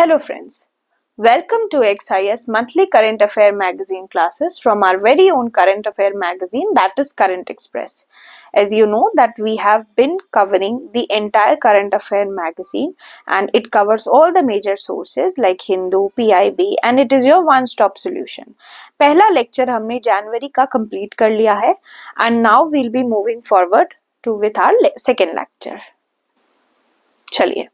Hello friends, welcome to XIS monthly current affair magazine classes from our very own current affair magazine, that is Current Express. As you know that we have been covering the entire current affair magazine and it covers all the major sources like Hindu, PIB and it is your one stop solution. पहला lecture हमने जनवरी का complete कर लिया है and now we'll be moving forward to with our second lecture. चलिए,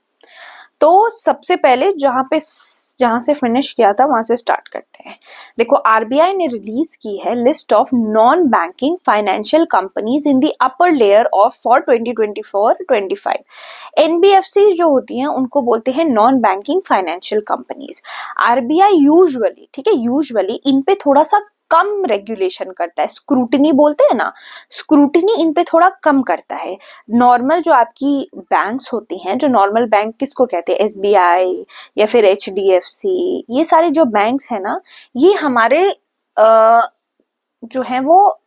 तो सबसे पहले जहां से फिनिश किया था वहां से स्टार्ट करते हैं। देखो, आरबीआई ने रिलीज की है list of non banking financial companies in the upper layer of for 2024-25। NBFC जो होती हैं उनको बोलते हैं non banking financial companies. RBI usually, ठीक है, यूजुअली इन पे थोड़ा सा कम रेगुलेशन करता है, स्क्रूटनी बोलते हैं ना, स्क्रूटनी इन पे थोड़ा कम करता है। नॉर्मल जो आपकी बैंक्स होती हैं, जो नॉर्मल बैंक किसको कहते हैं, एसबीआई या फिर एचडीएफसी, ये सारे जो बैंक्स हैं ना, ये हमारे जो हैं वो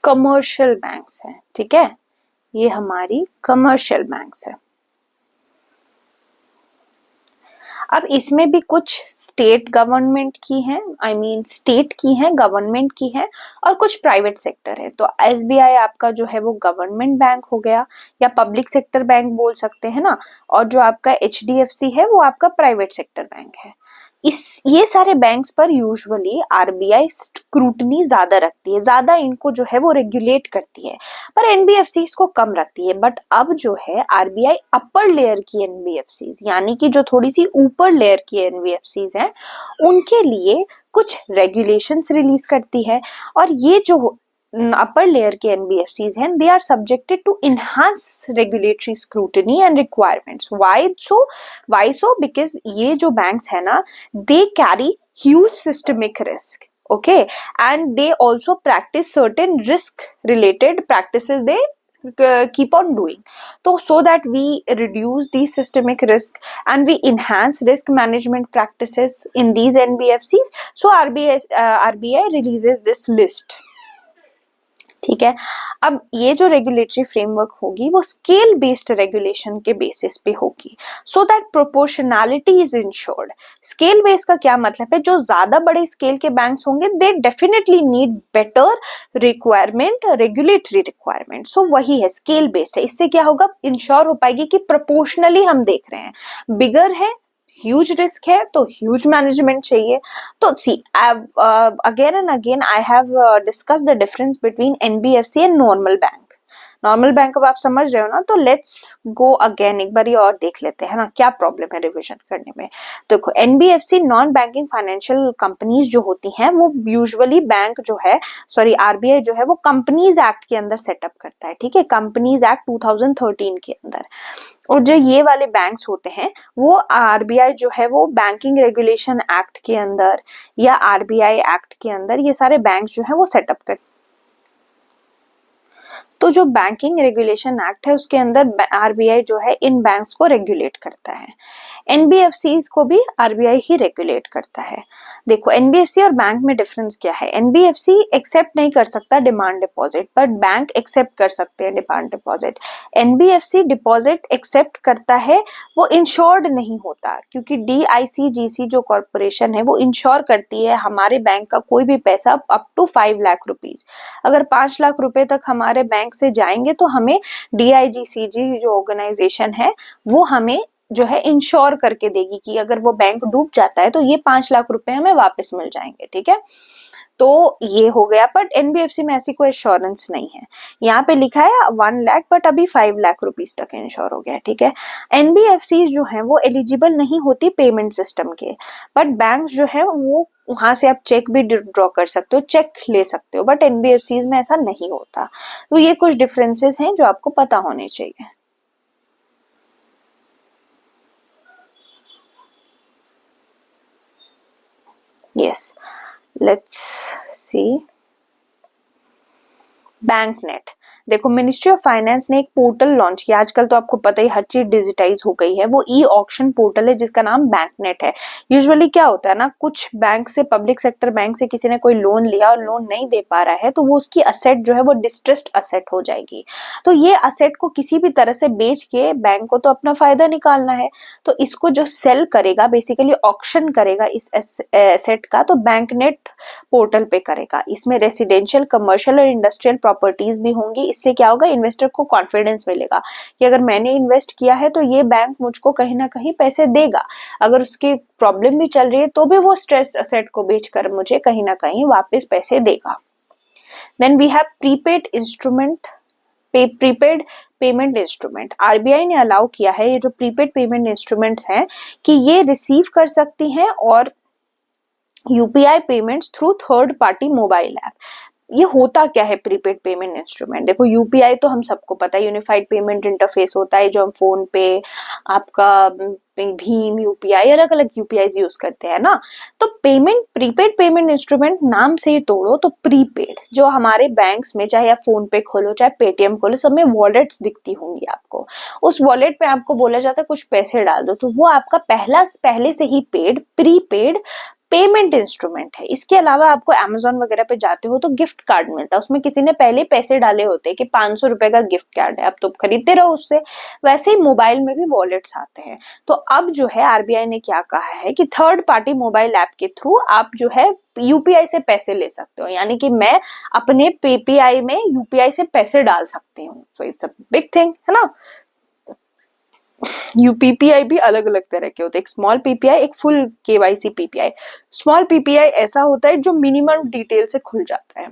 कमर्शियल बैंक्स हैं, ठीक है, ये हमारी कमर्शियल बैंक्स है। अब इसमें भी कुछ स्टेट गवर्नमेंट की हैं, स्टेट की हैं, गवर्नमेंट की हैं और कुछ प्राइवेट सेक्टर है। तो एसबीआई आपका जो है वो गवर्नमेंट बैंक हो गया या पब्लिक सेक्टर बैंक बोल सकते हैं ना, और जो आपका एचडीएफसी है वो आपका प्राइवेट सेक्टर बैंक है। ये सारे बैंक्स पर यूजुअली आरबीआई स्क्रूटनी ज्यादा रखती है, ज्यादा इनको जो है वो रेगुलेट करती है, पर एनबीएफसी इसको कम रखती है। बट अब जो है आरबीआई अपर लेयर की एनबीएफसी, यानी कि जो थोड़ी सी ऊपर लेयर की एनबीएफसी हैं, उनके लिए कुछ रेगुलेशंस रिलीज करती है। और ये जो upper layer के NBFCs हैं, they are subjected to enhanced regulatory scrutiny and requirements. Why so? Why so? Because ये जो banks है ना, they carry huge systemic risk. Okay, and they also practice certain risk related practices they keep on doing. So that we reduce the systemic risk and we enhance risk management practices in these NBFCs. So RBI releases this list. ठीक है, अब ये जो regulatory framework होगी वो scale based regulation के basis पे होगी, so that proportionality is insured. Scale based का क्या मतलब है, जो ज्यादा बड़े स्केल के बैंक्स होंगे they definitely need better requirement, regulatory requirement. So वही है, स्केल बेस्ड है। इससे क्या होगा, इंश्योर हो पाएगी कि प्रोपोर्शनली हम देख रहे हैं, बिगर है, ह्यूज रिस्क है तो ह्यूज मैनेजमेंट चाहिए। तो see again and again I have discuss the difference between NBFC and normal bank. Normal bank अब आप समझ रहे हो ना, तो लेट्स गो अगेन, एक बार और देख लेते हैं ना क्या प्रॉब्लम है रिवीजन करने में। देखो, NBFC non banking financial companies जो होती हैं वो यूजुअली बैंक जो है, सॉरी आरबीआई जो है वो कंपनीज एक्ट के अंदर सेटअप करता है, ठीक है, कंपनीज एक्ट 2013 के अंदर। और जो ये वाले बैंक्स होते हैं वो आरबीआई जो है वो बैंकिंग रेगुलेशन एक्ट के अंदर या आरबीआई एक्ट के अंदर ये सारे बैंक्स जो है वो सेटअप करते हैं। तो जो बैंकिंग रेगुलेशन एक्ट है उसके अंदर आरबीआई जो है इन बैंक्स को रेगुलेट करता है। एनबीएफसीज को भी आरबीआई ही रेगुलेट करता है। देखो, एनबीएफसी और बैंक में डिफरेंस क्या है। एनबीएफसी एक्सेप्ट नहीं कर सकता demand deposit, but bank accept कर सकते हैं demand deposit. NBFC deposit accept करता है, वो इंश्योर्ड नहीं होता, क्योंकि डीआईसीजीसी जो कॉर्पोरेशन है वो इंश्योर करती है हमारे बैंक का कोई भी पैसा अप टू 5 लाख रुपीज। अगर 5 लाख रुपए तक हमारे बैंक से जाएंगे तो हमें डीआईजीसीजी जो ऑर्गेनाइजेशन है वो हमें जो है इंश्योर करके देगी कि अगर वो बैंक डूब जाता है तो ये 5 लाख रुपए हमें वापस मिल जाएंगे, ठीक है। तो ये हो गया, बट एनबीएफसी में ऐसी कोई एश्योरेंस नहीं है। यहाँ पे लिखा है 1 लाख, बट अभी 5 लाख रुपीज तक इंश्योर हो गया, ठीक है। एनबीएफसी जो है वो एलिजिबल नहीं होती पेमेंट सिस्टम के, बट बैंक जो है वो वहां से आप चेक भी ड्रॉ कर सकते हो, चेक ले सकते हो, बट एनबीएफसी में ऐसा नहीं होता। तो ये कुछ डिफरेंसेस हैं जो आपको पता होने चाहिए। Yes, let's see. BankNet. देखो मिनिस्ट्री ऑफ फाइनेंस ने एक पोर्टल लॉन्च किया, आजकल तो आपको पता ही हर चीज डिजिटाइज हो गई है, वो ई ऑक्शन पोर्टल है जिसका नाम बैंकनेट है। यूजुअली क्या होता है ना, कुछ बैंक से, पब्लिक सेक्टर बैंक से किसी ने कोई लोन लिया और लोन नहीं दे पा रहा है, तो वो उसकी असेट जो है वो डिस्ट्रेस्ड असेट हो जाएगी। तो ये असेट को किसी भी तरह से बेच के बैंक को तो अपना फायदा निकालना है, तो इसको जो सेल करेगा, बेसिकली ऑक्शन करेगा इस एसेट का, तो बैंकनेट पोर्टल पे करेगा। इसमें रेसिडेंशियल, कमर्शियल और इंडस्ट्रियल प्रॉपर्टीज भी होंगी। इससे क्या होगा, इन्वेस्टर को कॉन्फिडेंस मिलेगा कि अगर मैंने इन्वेस्ट किया है तो ये बैंक मुझको कहीं ना कहीं पैसे देगा, अगर उसकी प्रॉब्लम भी चल रही है तो भी वो स्ट्रेस असेट को बेचकर मुझे कहीं ना कहीं वापस पैसे देगा। Then we have prepaid instrument, prepaid payment instrument. RBI ने अलाउ किया है ये जो प्रीपेड पेमेंट इंस्ट्रूमेंट्स हैं कि ये रिसीव कर सकती हैं और UPI payments through third party mobile app. ये होता क्या है प्रीपेड पेमेंट इंस्ट्रूमेंट? देखो यूपीआई तो हम सबको पता है, यूनिफाइड पेमेंट इंटरफेस होता है जो हम फोन पे, आपका भीम यूपीआई, अलग अलग यूपीआई यूज करते हैं ना। तो पेमेंट, प्रीपेड पेमेंट इंस्ट्रूमेंट नाम से ही तोड़ो तो प्रीपेड, जो हमारे बैंक्स में चाहे आप फोन पे खोलो चाहे पेटीएम खोलो, सब में वॉलेट्स दिखती होंगी आपको। उस वॉलेट पे आपको बोला जाता है कुछ पैसे डाल दो, तो वो आपका पहले से ही पेड प्रीपेड पेमेंट इंस्ट्रूमेंट है। इसके अलावा आपको अमेजोन वगैरह पे जाते हो तो गिफ्ट कार्ड मिलता है, उसमें किसी ने पहले पैसे डाले होते हैं कि 500 रुपए का गिफ्ट कार्ड है, अब तो खरीदते रहो उससे। वैसे ही मोबाइल में भी वॉलेट्स आते हैं। तो अब जो है आरबीआई ने क्या कहा है कि थर्ड पार्टी मोबाइल ऐप के थ्रू आप जो है यूपीआई से पैसे ले सकते हो, यानी कि मैं अपने पीपीआई में यूपीआई से पैसे डाल सकती हूँ। So it's a big thing, है ना। यूपीपीआई भी अलग अलग तरह के होते हैं, एक स्मॉल पीपीआई, एक full KYC PPI. Small PPI ऐसा होता है जो मिनिमम डिटेल से खुल जाता है,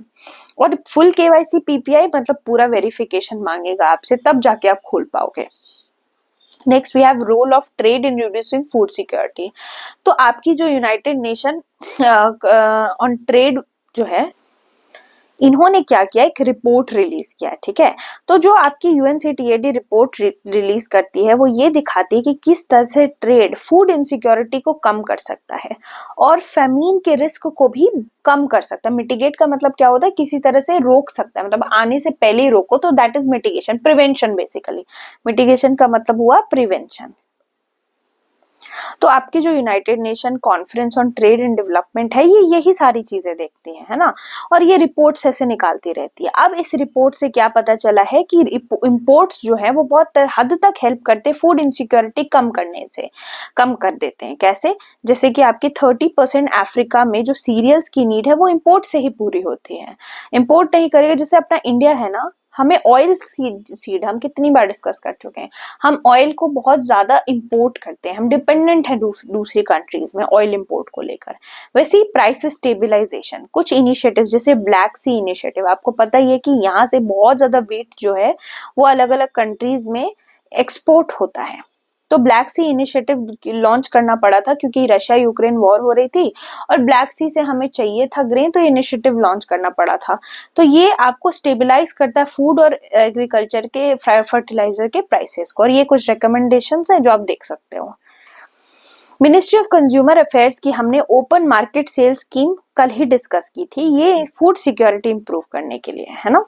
और फुल केवाईसी पीपीआई मतलब पूरा वेरिफिकेशन मांगेगा आपसे, तब जाके आप खोल पाओगे। Next we have role of trade in reducing food security. तो आपकी जो यूनाइटेड नेशन ऑन ट्रेड जो है, इन्होंने क्या किया, एक रिपोर्ट रिलीज किया है, ठीक है। तो जो आपकी यूएनसीटीएडी रिपोर्ट रिलीज करती है वो ये दिखाती है कि किस तरह से ट्रेड फूड इनसिक्योरिटी को कम कर सकता है और फेमीन के रिस्क को भी कम कर सकता है। मिटिगेट का मतलब क्या होता है, किसी तरह से रोक सकता है, मतलब आने से पहले ही रोको, तो that is mitigation, prevention basically. Mitigation का मतलब हुआ प्रिवेंशन। तो आपकी जो United nation conference on trade and development है, ये यही सारी चीजें देखती है ना, और ये रिपोर्ट्स ऐसे निकालती रहती है। अब इस रिपोर्ट से क्या पता चला है कि इंपोर्ट्स जो है वो बहुत हद तक हेल्प करते हैं फूड इनसिक्योरिटी कम करने से, कम कर देते हैं। कैसे? जैसे कि आपकी 30% अफ्रीका में जो सीरियल्स की नीड है वो इंपोर्ट से ही पूरी होती है। इंपोर्ट नहीं करेगा, जैसे अपना इंडिया है ना, हमें ऑयल सीड हम कितनी बार डिस्कस कर चुके हैं, हम ऑयल को बहुत ज्यादा इंपोर्ट करते हैं, हम डिपेंडेंट हैं दूसरी कंट्रीज में ऑयल इंपोर्ट को लेकर। वैसे ही प्राइस स्टेबलाइजेशन, कुछ इनिशिएटिव जैसे ब्लैक सी इनिशिएटिव, आपको पता ही है कि यहाँ से बहुत ज्यादा वेट जो है वो अलग अलग कंट्रीज में एक्सपोर्ट होता है। तो ब्लैक सी इनिशिएटिव लॉन्च करना पड़ा था क्योंकि रशिया यूक्रेन वॉर हो रही थी और ब्लैक सी से हमें चाहिए था ग्रेन, तो इनिशिएटिव लॉन्च करना पड़ा था। तो ये आपको स्टेबलाइज करता है फूड और एग्रीकल्चर के फर्टिलाइजर के प्राइसेस को, और ये कुछ रिकमेंडेशंस हैं जो आप देख सकते हो। मिनिस्ट्री ऑफ कंज्यूमर अफेयर्स की हमने ओपन मार्केट सेल स्कीम कल ही डिस्कस की थी, ये फूड सिक्योरिटी इंप्रूव करने के लिए है ना।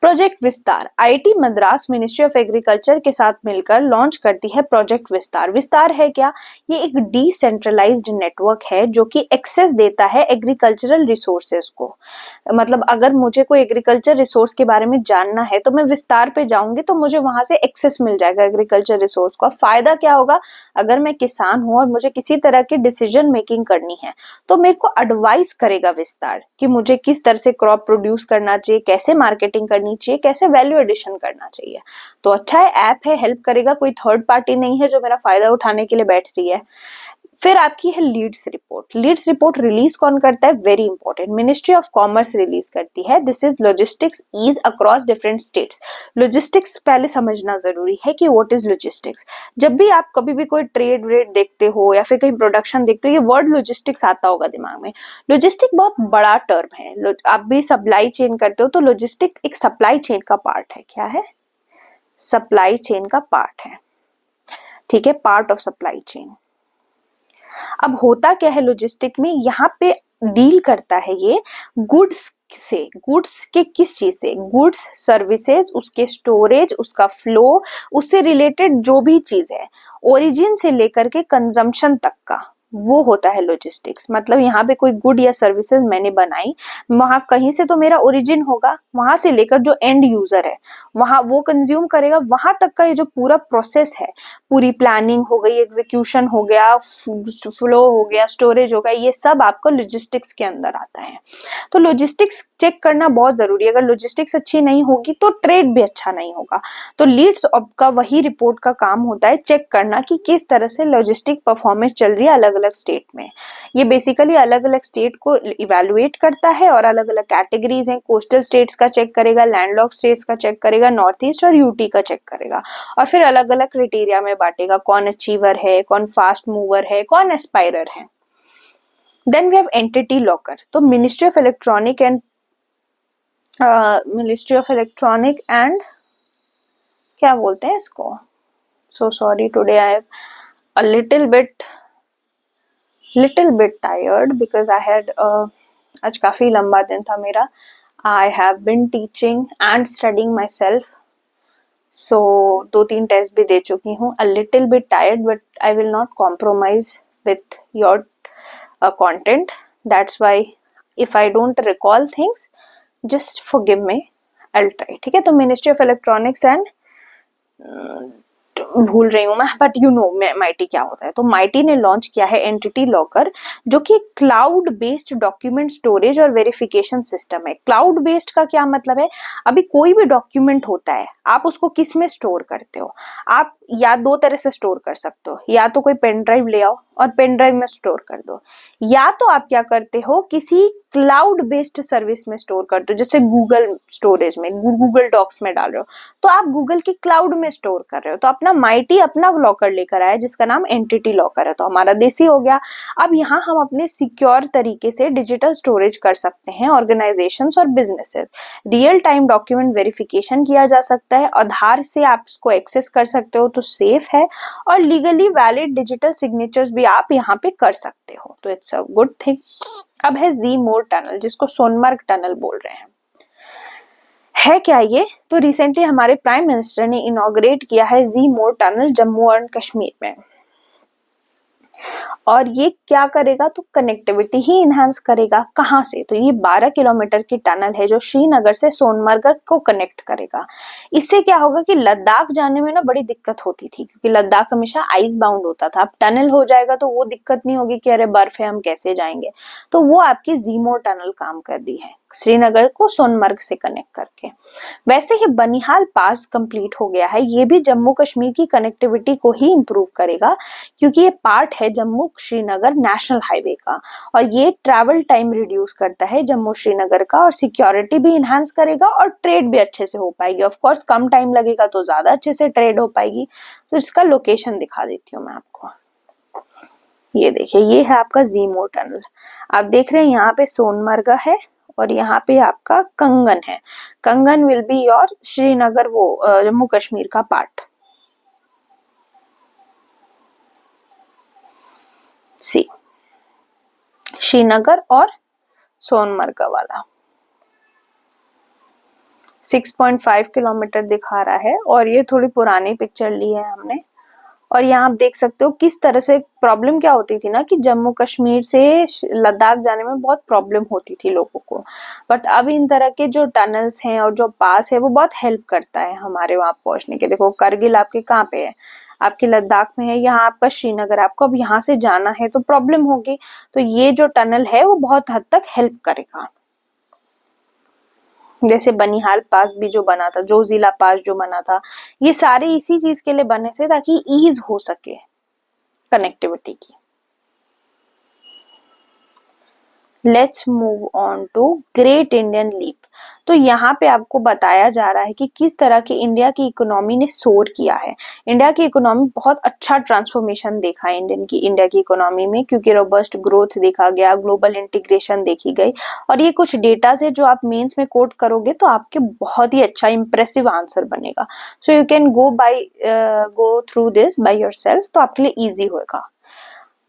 प्रोजेक्ट विस्तार, IIT Madras ministry of agriculture के साथ मिलकर लॉन्च करती है प्रोजेक्ट विस्तार। विस्तार है क्या? ये एक डिसेंट्रलाइज्ड नेटवर्क है जो कि एक्सेस देता है एग्रीकल्चरल रिसोर्सेज को। मतलब अगर मुझे कोई एग्रीकल्चर रिसोर्स के बारे में जानना है तो मैं विस्तार पे जाऊंगी तो मुझे वहां से एक्सेस मिल जाएगा एग्रीकल्चर रिसोर्स को। फायदा क्या होगा, अगर मैं किसान हूं और मुझे किसी तरह की डिसीजन मेकिंग करनी है तो मेरे को एडवाइस करेगा विस्तार कि मुझे किस तरह से क्रॉप प्रोड्यूस करना चाहिए, कैसे मार्केटिंग करनी चाहिए, कैसे वैल्यू एडिशन करना चाहिए। तो अच्छा है, ऐप है, हेल्प करेगा, कोई थर्ड पार्टी नहीं है जो मेरा फायदा उठाने के लिए बैठ रही है। फिर आपकी है leads report. Leads report release कौन करता है? Very important, ministry of commerce release करती है। This is logistics ease across different states. Logistics पहले समझना जरूरी है कि व्हाट इज लॉजिस्टिक्स। जब भी आप कभी भी कोई ट्रेड व्रेड देखते हो या फिर कहीं प्रोडक्शन देखते हो, ये वर्ड लॉजिस्टिक्स आता होगा दिमाग में। लॉजिस्टिक बहुत बड़ा टर्म है। आप भी सप्लाई चेन करते हो तो लॉजिस्टिक एक सप्लाई चेन का पार्ट है। क्या है? सप्लाई चेन का पार्ट है, ठीक है, पार्ट ऑफ सप्लाई चेन। अब होता क्या है लॉजिस्टिक में, यहाँ पे डील करता है ये गुड्स से, गुड्स के किस चीज से, गुड्स, सर्विसेज, उसके स्टोरेज, उसका फ्लो, उससे रिलेटेड जो भी चीज है, ओरिजिन से लेकर के कंजम्पशन तक का, वो होता है लॉजिस्टिक्स। मतलब यहाँ पे कोई गुड या सर्विसेज मैंने बनाई, वहां कहीं से तो मेरा ओरिजिन होगा, वहां से लेकर जो एंड यूजर है वहां वो कंज्यूम करेगा, वहां तक का ये जो पूरा प्रोसेस है, पूरी प्लानिंग हो गई, एग्जीक्यूशन हो गया, फ्लो हो गया, स्टोरेज हो गया, ये सब आपको लॉजिस्टिक्स के अंदर आता है। तो लॉजिस्टिक्स चेक करना बहुत जरूरी है। अगर लॉजिस्टिक्स अच्छी नहीं होगी तो ट्रेड भी अच्छा नहीं होगा। तो लीड्स ऑफ का वही रिपोर्ट का काम होता है चेक करना कि किस तरह से लॉजिस्टिक परफॉर्मेंस चल रही है अलग अलग स्टेट में। ये बेसिकली अलग अलग स्टेट को इवेलुएट करता है और अलग अलग कैटेगरीज हैं, कोस्टल स्टेट्स का चेक करेगा, लैंडलॉक स्टेट्स का चेक करेगा, नॉर्थ ईस्ट और यूटी का चेक करेगा, और फिर अलग अलग क्राइटेरिया में बांटेगा, कौन अचीवर है, कौन फास्ट मूवर है, कौन एस्पायरर है। Then we have entity locker. तो मिनिस्ट्री ऑफ इलेक्ट्रॉनिक एंड क्या बोलते हैं इसको, so sorry today I have a little bit tired because I had आज काफी लंबा दिन था मेरा। I have been teaching and studying myself, so 2-3 test भी दे चुकी हूँ। A little bit tired but I will not compromise with your content. That's why if I don't recall things, just forgive me, I'll try। ठीक है, तो ministry of electronics and भूल रही हूँ मैं, बट यू नो माइटी क्या होता है। तो माइटी ने लॉन्च किया है एंटिटी लॉकर, जो कि क्लाउड बेस्ड डॉक्यूमेंट स्टोरेज और वेरिफिकेशन सिस्टम है। क्लाउड बेस्ड का क्या मतलब है, अभी कोई भी डॉक्यूमेंट होता है आप उसको किस में स्टोर करते हो, आप या दो तरह से स्टोर कर सकते हो, या तो कोई पेन ड्राइव ले आओ और पेन ड्राइव में स्टोर कर दो, या तो आप क्या करते हो किसी क्लाउड बेस्ड सर्विस में स्टोर करते हो, जैसे गूगल स्टोरेज में, गूगल डॉक्स में डाल रहे हो, तो आप गूगल के क्लाउड में स्टोर कर रहे हो। तो अपना माइटी अपना लॉकर लेकर आया जिसका नाम एंटिटी लॉकर है, तो हमारा देसी हो गया। अब यहाँ हम अपने सिक्योर तरीके से डिजिटल स्टोरेज कर सकते हैं, ऑर्गेनाइजेशंस और businesses. Real time document verification किया जा सकता है, आधार से आप इसको एक्सेस कर सकते हो तो सेफ है, और लीगली वैलिड डिजिटल सिग्नेचर्स भी आप यहाँ पे कर सकते हो, तो इट्स अ गुड थिंग। अब है जी मोर टनल, जिसको सोनमर्ग टनल बोल रहे हैं। है क्या ये, तो रिसेंटली हमारे प्राइम मिनिस्टर ने इनॉग्रेट किया है जी मोर टनल जम्मू एंड कश्मीर में। और ये क्या करेगा, तो कनेक्टिविटी ही इनहांस करेगा। कहाँ से, तो ये 12 किलोमीटर की टनल है जो श्रीनगर से सोनमर्ग को कनेक्ट करेगा। इससे क्या होगा कि लद्दाख जाने में ना बड़ी दिक्कत होती थी, क्योंकि लद्दाख हमेशा आइस बाउंड होता था। अब टनल हो जाएगा तो वो दिक्कत नहीं होगी कि अरे बर्फ है हम कैसे जाएंगे, तो वो आपकी जीमोर टनल काम कर रही है श्रीनगर को सोनमर्ग से कनेक्ट करके। वैसे ही बनिहाल पास कंप्लीट हो गया है, ये भी जम्मू कश्मीर की कनेक्टिविटी को ही इंप्रूव करेगा, क्योंकि ये पार्ट है जम्मू श्रीनगर नेशनल हाईवे का, और ये ट्रैवल टाइम रिड्यूस करता है जम्मू श्रीनगर का, और सिक्योरिटी भी इनहांस करेगा, और ट्रेड भी अच्छे से हो पाएगी। ऑफ कोर्स कम टाइम लगेगा तो ज्यादा अच्छे से ट्रेड हो पाएगी। तो इसका लोकेशन दिखा देती हूँ मैं आपको। ये देखिए, ये है आपका जीमो टनल। आप देख रहे हैं यहाँ पे सोनमर्ग है और यहाँ पे आपका कंगन है। कंगन विल बी योर श्रीनगर, वो जम्मू कश्मीर का पार्ट। सी श्रीनगर और सोनमर्ग वाला 6.5 किलोमीटर दिखा रहा है, और ये थोड़ी पुरानी पिक्चर ली है हमने। और यहाँ आप देख सकते हो किस तरह से प्रॉब्लम क्या होती थी ना, कि जम्मू कश्मीर से लद्दाख जाने में बहुत प्रॉब्लम होती थी लोगों को, बट अब इन तरह के जो टनल्स हैं और जो पास है वो बहुत हेल्प करता है हमारे वहां पहुंचने के। देखो करगिल आपके कहाँ पे है, आपके लद्दाख में है, यहाँ आपका श्रीनगर। आपको अब यहाँ से जाना है तो प्रॉब्लम होगी, तो ये जो टनल है वो बहुत हद तक हेल्प करेगा। जैसे बनिहाल पास भी जो बना था, जो जिला पास जो बना था, ये सारे इसी चीज के लिए बने थे ताकि ईज हो सके कनेक्टिविटी की। Let's move on to great Indian leap. तो यहाँ पे आपको बताया जा रहा है कि किस तरह की इंडिया की इकोनॉमी ने सोर किया है। इंडिया की इकोनॉमी बहुत अच्छा ट्रांसफॉर्मेशन देखा है इंडिया की इकोनॉमी में, क्योंकि रोबस्ट ग्रोथ देखा गया, ग्लोबल इंटीग्रेशन देखी गई, और ये कुछ डेटा से जो आप मेंस में कोट करोगे तो आपके बहुत ही अच्छा इंप्रेसिव आंसर बनेगा। So you can go through this by yourself, तो आपके लिए इजी होगा।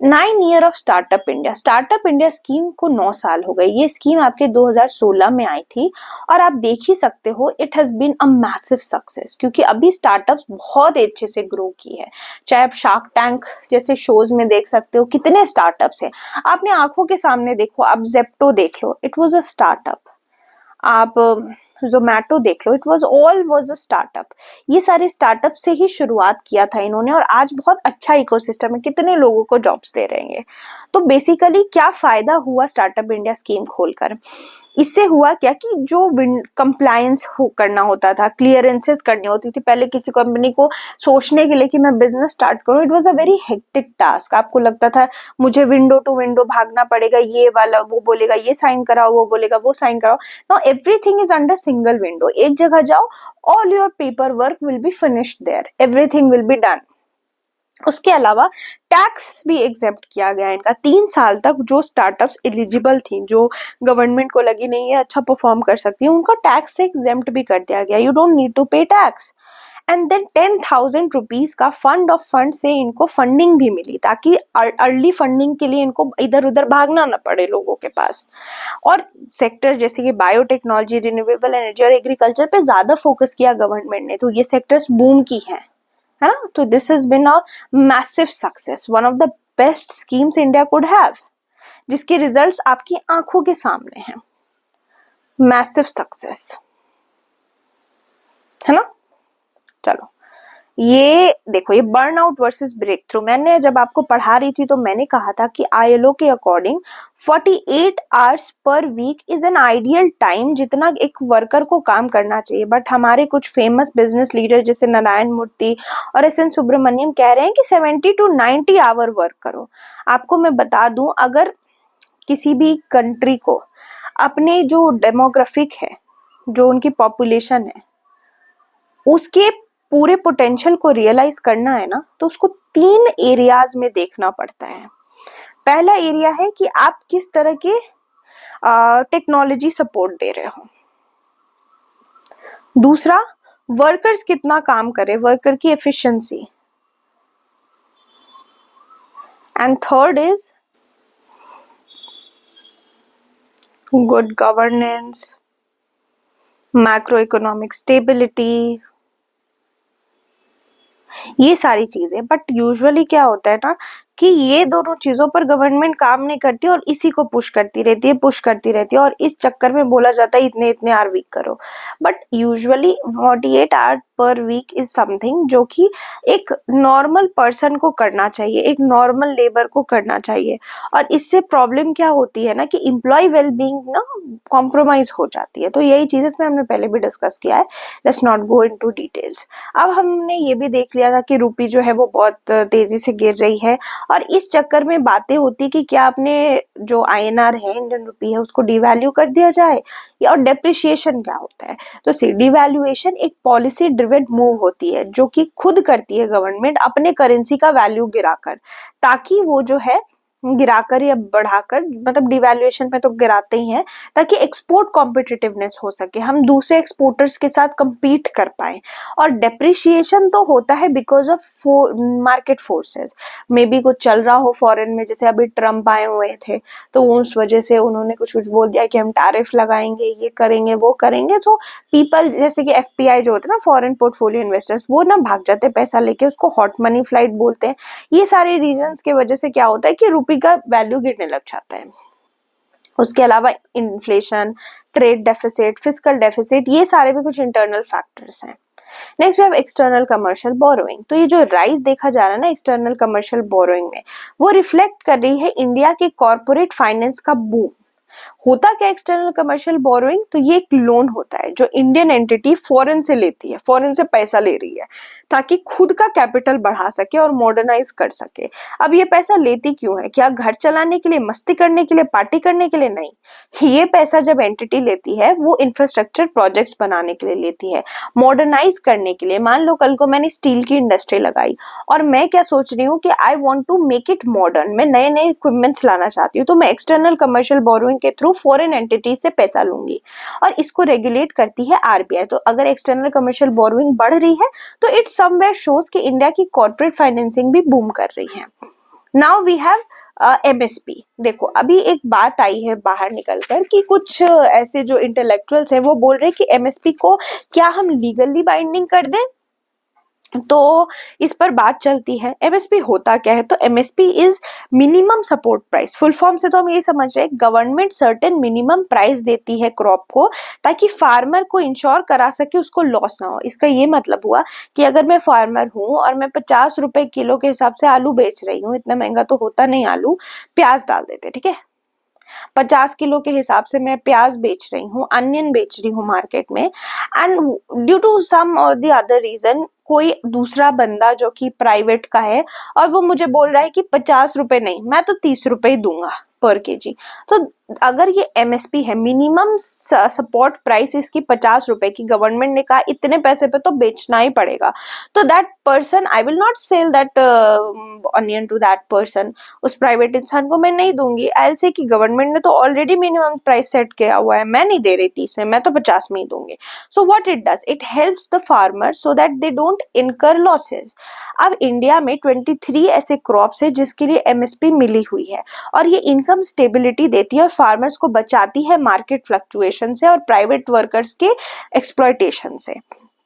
9 year of startup India scheme को 9 साल हो गए। ये स्कीम आपके 2016 में आई थी और आप देख ही सकते हो it has been a massive success, क्योंकि अभी स्टार्टअप्स बहुत अच्छे से ग्रो की है। चाहे आप शार्क टैंक जैसे शोज में देख सकते हो कितने स्टार्टअप्स हैं, आपने आंखों के सामने देखो, आप जेप्टो देख लो, इट वाज अ स्टार्टअप। आप जोमैटो देख लो, इट वाज अ स्टार्टअप। ये सारे स्टार्टअप से ही शुरुआत किया था इन्होंने और आज बहुत अच्छा इकोसिस्टम है, कितने लोगों को जॉब्स दे रहे हैं। तो बेसिकली क्या फायदा हुआ स्टार्टअप इंडिया स्कीम खोलकर? इससे हुआ क्या कि जो कंप्लायंस करना होता था, क्लियरेंसेस करनी होती थी, पहले किसी कंपनी को सोचने के लिए कि मैं बिजनेस स्टार्ट करूं, it was a very hectic task. आपको लगता था मुझे विंडो टू विंडो भागना पड़ेगा, ये वाला वो बोलेगा ये साइन कराओ, वो बोलेगा वो साइन कराओ। Now everything is under single window, एक जगह जाओ, all your paper work will be finished there, everything will be done. उसके अलावा टैक्स भी एग्जेप्ट किया गया इनका। 3 साल तक जो स्टार्टअप्स एलिजिबल थी, जो गवर्नमेंट को लगी नहीं है अच्छा परफॉर्म कर सकती है, उनका टैक्स से एग्जेप्ट भी कर दिया गया। यू डोंट नीड टू पे टैक्स। एंड देन 10,000 रुपीज का फंड ऑफ फंड से इनको फंडिंग भी मिली, ताकि अर्ली फंडिंग के लिए इनको इधर उधर भागना ना पड़े लोगों के पास। और सेक्टर जैसे कि बायोटेक्नोलॉजी, रिन्यूएबल एनर्जी और एग्रीकल्चर पे ज्यादा फोकस किया गवर्नमेंट ने, तो ये सेक्टर्स बूम की हैं, है ना। तो this has been a massive success, one of the best schemes India could have, जिसके रिजल्ट्स आपकी आंखों के सामने हैं। मैसिव सक्सेस, है ना। चलो ये देखो, ये बर्नआउट वर्सेस ब्रेक थ्रू, मैंने जब आपको पढ़ा रही थी तो मैंने कहा था कि आईएलओ के according 48 hours per week is an ideal time जितना एक वर्कर को काम करना चाहिए। बट हमारे कुछ फेमस बिजनेस लीडर जैसे नारायण मूर्ति और एस.एन. सुब्रमण्यम कह रहे हैं कि 70 to 90 आवर वर्क करो। आपको मैं बता दूं, अगर किसी भी कंट्री को अपने जो डेमोग्राफिक है, जो उनकी पॉपुलेशन है, उसके पूरे पोटेंशियल को रियलाइज करना है ना, तो उसको 3 एरियाज में देखना पड़ता है। पहला एरिया है कि आप किस तरह के टेक्नोलॉजी सपोर्ट दे रहे हो। दूसरा, वर्कर्स कितना काम करे, वर्कर की efficiency. And third is good governance, macro economic stability, ये सारी चीजें। बट यूजुअली क्या होता है ना कि ये दोनों चीजों पर गवर्नमेंट काम नहीं करती और इसी को पुश करती रहती है और इस चक्कर में बोला जाता है इतने इतने आवर वीक करो। But usually 48 hour per week is something जो कि एक नॉर्मल पर्सन को करना चाहिए, एक नॉर्मल लेबर को करना चाहिए। और इससे प्रॉब्लम क्या होती है ना कि एम्प्लॉय वेलबींग ना कॉम्प्रोमाइज हो जाती है। तो यही चीज इसमें हमने पहले भी डिस्कस किया है, let's not go into details. अब हमने ये भी देख लिया था कि रुपी जो है वो बहुत तेजी से गिर रही है और इस चक्कर में बातें होती कि क्या अपने जो आईएनआर है, इंडियन रुपी है, उसको डिवैल्यू कर दिया जाए, या और डेप्रिसिएशन क्या होता है। तो सी डिवैल्यूएशन एक पॉलिसी ड्रिवेन मूव होती है जो कि खुद करती है गवर्नमेंट अपने करेंसी का वैल्यू गिराकर, ताकि वो जो है गिराकर या बढ़ाकर, मतलब डिवैल्यूएशन में तो गिराते ही हैं, ताकि एक्सपोर्ट कॉम्पिटिटिवनेस हो सके, हम दूसरे एक्सपोर्टर्स के साथ compete कर पाए। और डेप्रिशिएशन तो होता है because of market forces, may be कुछ चल रहा हो फॉरेन में, जैसे अभी ट्रम्प आए हुए थे तो उस वजह से उन्होंने कुछ कुछ बोल दिया कि हम टैरिफ लगाएंगे, ये करेंगे वो करेंगे। तो पीपल जैसे कि एफपीआई जो होते हैं ना, फॉरेन पोर्टफोलियो इन्वेस्टर्स, वो ना भाग जाते पैसा लेके, उसको हॉट मनी फ्लाइट बोलते हैं। ये सारे रीजंस की वजह से क्या होता है कि रुपी का वैल्यू गिरने लग जाता है। उसके अलावा inflation, trade deficit, fiscal deficit, ये सारे भी कुछ इंटरनल फैक्टर्स हैं। Next we have external commercial borrowing. तो ये जो राइज देखा जा रहा है ना एक्सटर्नल कमर्शियल बोरोइंग में, वो रिफ्लेक्ट कर रही है इंडिया के कॉर्पोरेट फाइनेंस का बूम। होता क्या एक्सटर्नल कमर्शियल बोरोइंग, तो ये एक लोन होता है जो इंडियन एंटिटी फॉरेन से लेती है, फॉरेन से पैसा ले रही है ताकि खुद का कैपिटल बढ़ा सके और मॉडर्नाइज कर सके। अब ये पैसा लेती क्यों है? क्या घर चलाने के लिए, मस्ती करने के लिए, पार्टी करने के लिए? नहीं, ये पैसा जब एंटिटी लेती है वो इंफ्रास्ट्रक्चर प्रोजेक्ट्स बनाने के लिए लेती है, मॉडर्नाइज करने के लिए। मान लो कल को मैंने स्टील की इंडस्ट्री लगाई और मैं क्या सोच रही हूँ कि I want to make it modern, मैं नए नए इक्विपमेंट्स लाना चाहती हूँ, तो मैं एक्सटर्नल कमर्शियल बोरोइंग के थ्रू फॉरेन एंटिटी से पैसा लूंगी और इसको रेगुलेट करती है आरबीआई। तो अगर एक्सटर्नल कमर्शियल बोरोइंग बढ़ रही है तो इट समवेयर शोज कि इंडिया की कॉर्पोरेट फाइनेंसिंग भी बूम कर रही है। Now we have MSP. देखो अभी एक बात आई है बाहर निकलकर कि कुछ ऐसे जो इंटेलेक्चुअल्स हैं वो बोल रहे हैं कि एमएसपी को क्या हम लीगली बाइंडिंग कर दें। तो इस पर बात चलती है। एमएसपी होता क्या है? तो MSP is minimum support price. Full form से तो हम ये समझ रहे हैं गवर्नमेंट सर्टेन मिनिमम प्राइस देती है क्रॉप को, ताकि फार्मर को इंश्योर करा सके उसको लॉस ना हो। इसका ये मतलब हुआ कि अगर मैं फार्मर हूँ और मैं 50 रुपए किलो के हिसाब से आलू बेच रही हूँ, इतना महंगा तो होता नहीं आलू, प्याज डाल देते, ठीक है, 50 किलो के हिसाब से मैं प्याज बेच रही हूँ, अनियन बेच रही हूँ मार्केट में, एंड ड्यू टू सम और द अदर रीजन कोई दूसरा बंदा जो कि प्राइवेट का है और वो मुझे बोल रहा है कि 50 रुपए नहीं, मैं तो 30 रुपए ही दूंगा पर केजी। तो अगर ये एमएसपी है, मिनिमम सपोर्ट प्राइस इसकी 50 रुपए की, गवर्नमेंट ने कहा इतने पैसे पे तो बेचना ही पड़ेगा, तो that person, I will not sell that onion to that person, उस प्राइवेट इंसान को मैं नहीं दूंगी। आई से कि गवर्नमेंट ने तो ऑलरेडी मिनिमम प्राइस सेट किया हुआ है, मैं नहीं दे रही 30 में, मैं तो 50 में ही दूंगी। So what it does, it helps the farmer so that they don't इनकर लॉसेस। अब इंडिया में 23 ऐसे क्रॉप्स है जिसके लिए एमएसपी मिली हुई है, और ये इनकम स्टेबिलिटी देती है और फार्मर्स को बचाती है मार्केट फ्लक्चुएशन से और प्राइवेट वर्कर्स के एक्सप्लॉयटेशन से।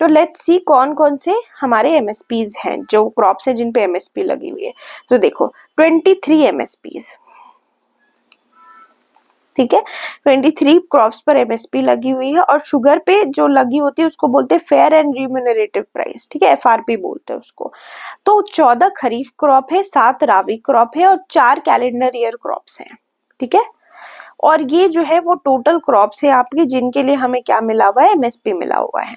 तो लेट्स सी कौन कौन से हमारे एमएसपीज हैं, जो क्रॉप्स है जिन पे एमएसपी लगी हुई है। तो देखो 23 एमएसपीज, ठीक है, 23 क्रॉप्स पर एमएसपी लगी हुई है। और शुगर पे जो लगी होती है उसको बोलते हैं फेयर एंड रिम्यूनरेटिव प्राइस, ठीक है, एफआरपी बोलते हैं उसको। तो 14 खरीफ क्रॉप है, 7 राबी क्रॉप है और 4 कैलेंडर ईयर क्रॉप्स हैं, ठीक है। और ये जो है वो टोटल क्रॉप्स है आपकी जिनके लिए हमें क्या मिला हुआ है, एमएसपी मिला हुआ है।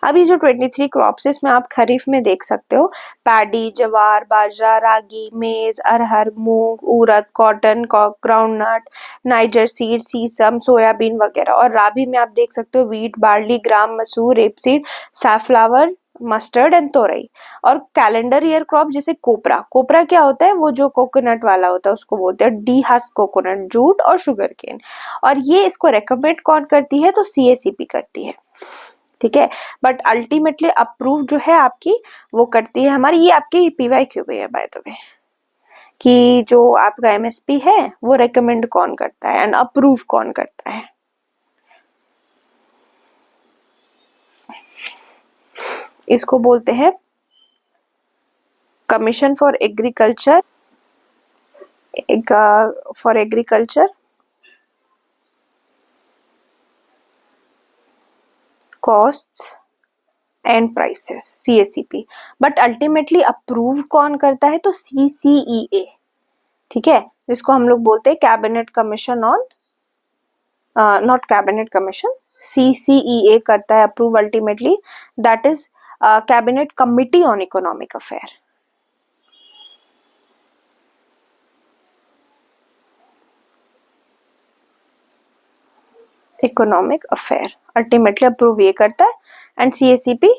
अभी जो 23 क्रॉप्स है इसमें आप खरीफ में देख सकते हो पैडी, जवार, बाजरा, रागी, मेज, अरहर, मूंग, उड़द, कॉटन, ग्राउंडनट, नाइजर सीड, सीसम, सोयाबीन वगैरह। और राबी में आप देख सकते हो वीट, बार्ली, ग्राम, मसूर, रेपसीड, सैफलावर, मस्टर्ड एंड तोरई। और कैलेंडर ईयर क्रॉप जैसे कोपरा, कोपरा क्या होता है, वो जो कोकोनट वाला होता है उसको बोलते हैं डी हस्क कोकोनट, जूट और शुगर केन। और ये इसको रेकमेंड कौन करती है, तो सीएसीपी करती है, ठीक है। बट अल्टीमेटली अप्रूव जो है आपकी वो करती है हमारी, ये आपकी पीवाईक्यू भी है बाय द वे, कि जो आपका एमएसपी है वो रेकमेंड कौन करता है एंड अप्रूव कौन करता है। इसको बोलते हैं commission for agriculture, for agriculture costs and prices, CACP. But ultimately approve कौन करता है, तो सीसीईए, ठीक है, जिसको हम लोग बोलते हैं cabinet commission on, not cabinet commission, CCEA करता है approve ultimately, that is cabinet committee on economic affair. Economic affair ultimately approve ये करता है एंड सीएसीपी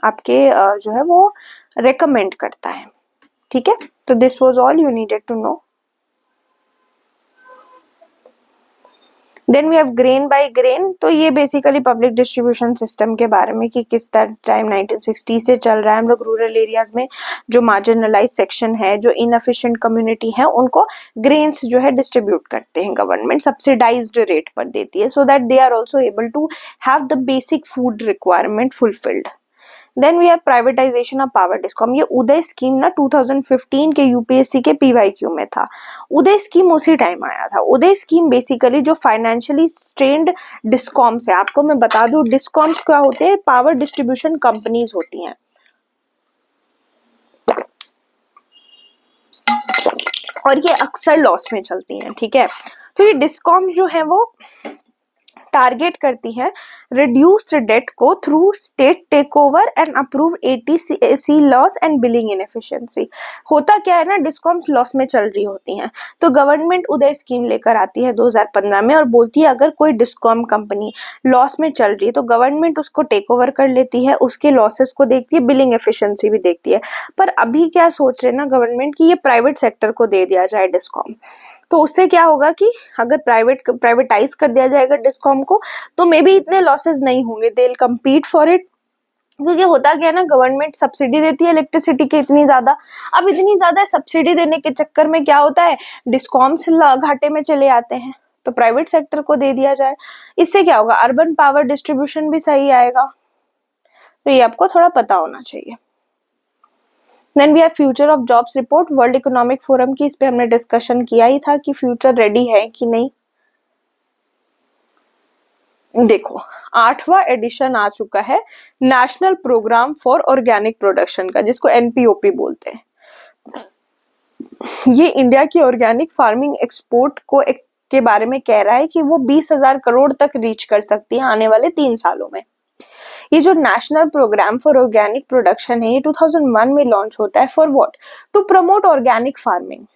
आपके जो है वो रेकमेंड करता है, ठीक है। तो this was all you needed to know. Then we have grain by grain, तो ये बेसिकली पब्लिक डिस्ट्रीब्यूशन सिस्टम के बारे में कि किस टाइम 1960 से चल रहा है। हम लोग रूरल एरियाज में जो मार्जिनलाइज सेक्शन है, जो इनएफिशिएंट कम्युनिटी है, उनको ग्रेन्स जो है डिस्ट्रीब्यूट करते हैं गवर्नमेंट, सब्सिडाइज्ड रेट पर देती है, so that they are also able to have the basic food requirement fulfilled. Then we have privatization of power discom. ये उदय स्कीम ना 2015 के यूपीएससी के पीवाईक्यू में था। उदय स्कीम उसी टाइम आया था। उदय स्कीम बेसिकली जो फाइनेंशियली स्ट्रेन्ड डिस्कॉम्स है, आपको मैं बता दूं डिस्कॉम्स क्या होते हैं, पावर डिस्ट्रीब्यूशन कंपनीज होती हैं, और ये अक्सर लॉस में चलती हैं, ठीक है। तो ये डिस्कॉम्स जो है वो टारगेट करती है रिड्यूस्ड डेट को through state take over and approve ATC loss and billing inefficiency. होता क्या है ना, डिस्कॉम्स लॉस में चल रही होती हैं, तो गवर्नमेंट उदय स्कीम लेकर आती है 2015 में और बोलती है अगर कोई डिस्कॉम कंपनी लॉस में चल रही है तो गवर्नमेंट उसको टेक ओवर कर लेती है, उसके लॉसेस को देखती है, बिलिंग एफिशिएंसी भी देखती है। पर अभी क्या सोच रहे हैं ना गवर्नमेंट की, ये प्राइवेट सेक्टर को दे दिया जाए डिस्कॉम, तो उससे क्या होगा कि अगर प्राइवेटाइज कर दिया जाएगा डिस्कॉम को, तो मे बी इतने लॉसेस नहीं होंगे, they will compete for it क्योंकि होता क्या है ना, गवर्नमेंट सब्सिडी देती है इलेक्ट्रिसिटी की इतनी ज्यादा, अब इतनी ज्यादा सब्सिडी देने के चक्कर में क्या होता है, डिस्कॉम्स घाटे में चले आते हैं, तो प्राइवेट सेक्टर को दे दिया जाए। इससे क्या होगा, अर्बन पावर डिस्ट्रीब्यूशन भी सही आएगा। तो ये आपको थोड़ा पता होना चाहिए। Then we have future of jobs report, world economic forum की, इस पे हमने डिस्कशन किया ही था कि फ्यूचर रेडी है कि नहीं। देखो 8वां एडिशन आ चुका है national program for organic production का, जिसको एनपीओपी बोलते हैं। ये इंडिया की ऑर्गेनिक फार्मिंग एक्सपोर्ट के बारे में कह रहा है कि वो 20,000 करोड़ तक रीच कर सकती है आने वाले 3 सालों में। ये जो national program for organic production है, ये 2001 में लॉन्च होता है। For what? To promote organic farming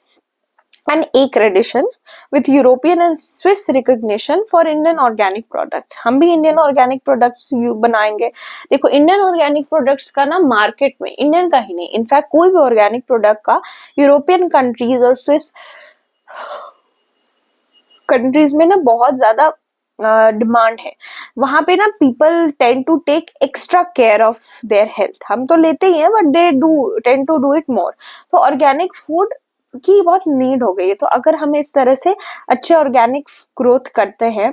and accreditation with European and Swiss recognition for Indian organic products। हम भी इंडियन ऑर्गेनिक प्रोडक्ट्स बनाएंगे। देखो इंडियन ऑर्गेनिक प्रोडक्ट्स का ना मार्केट में, इंडियन का ही नहीं, इनफैक्ट कोई भी ऑर्गेनिक प्रोडक्ट का यूरोपियन कंट्रीज और स्विस कंट्रीज में ना बहुत ज्यादा डिमांड है। वहां पे ना people tend to take extra care of their health. हम तो लेते ही हैं but they tend to do it more. तो ऑर्गेनिक फूड की बहुत नीड हो गई है। तो अगर हम इस तरह से अच्छे ऑर्गेनिक ग्रोथ करते हैं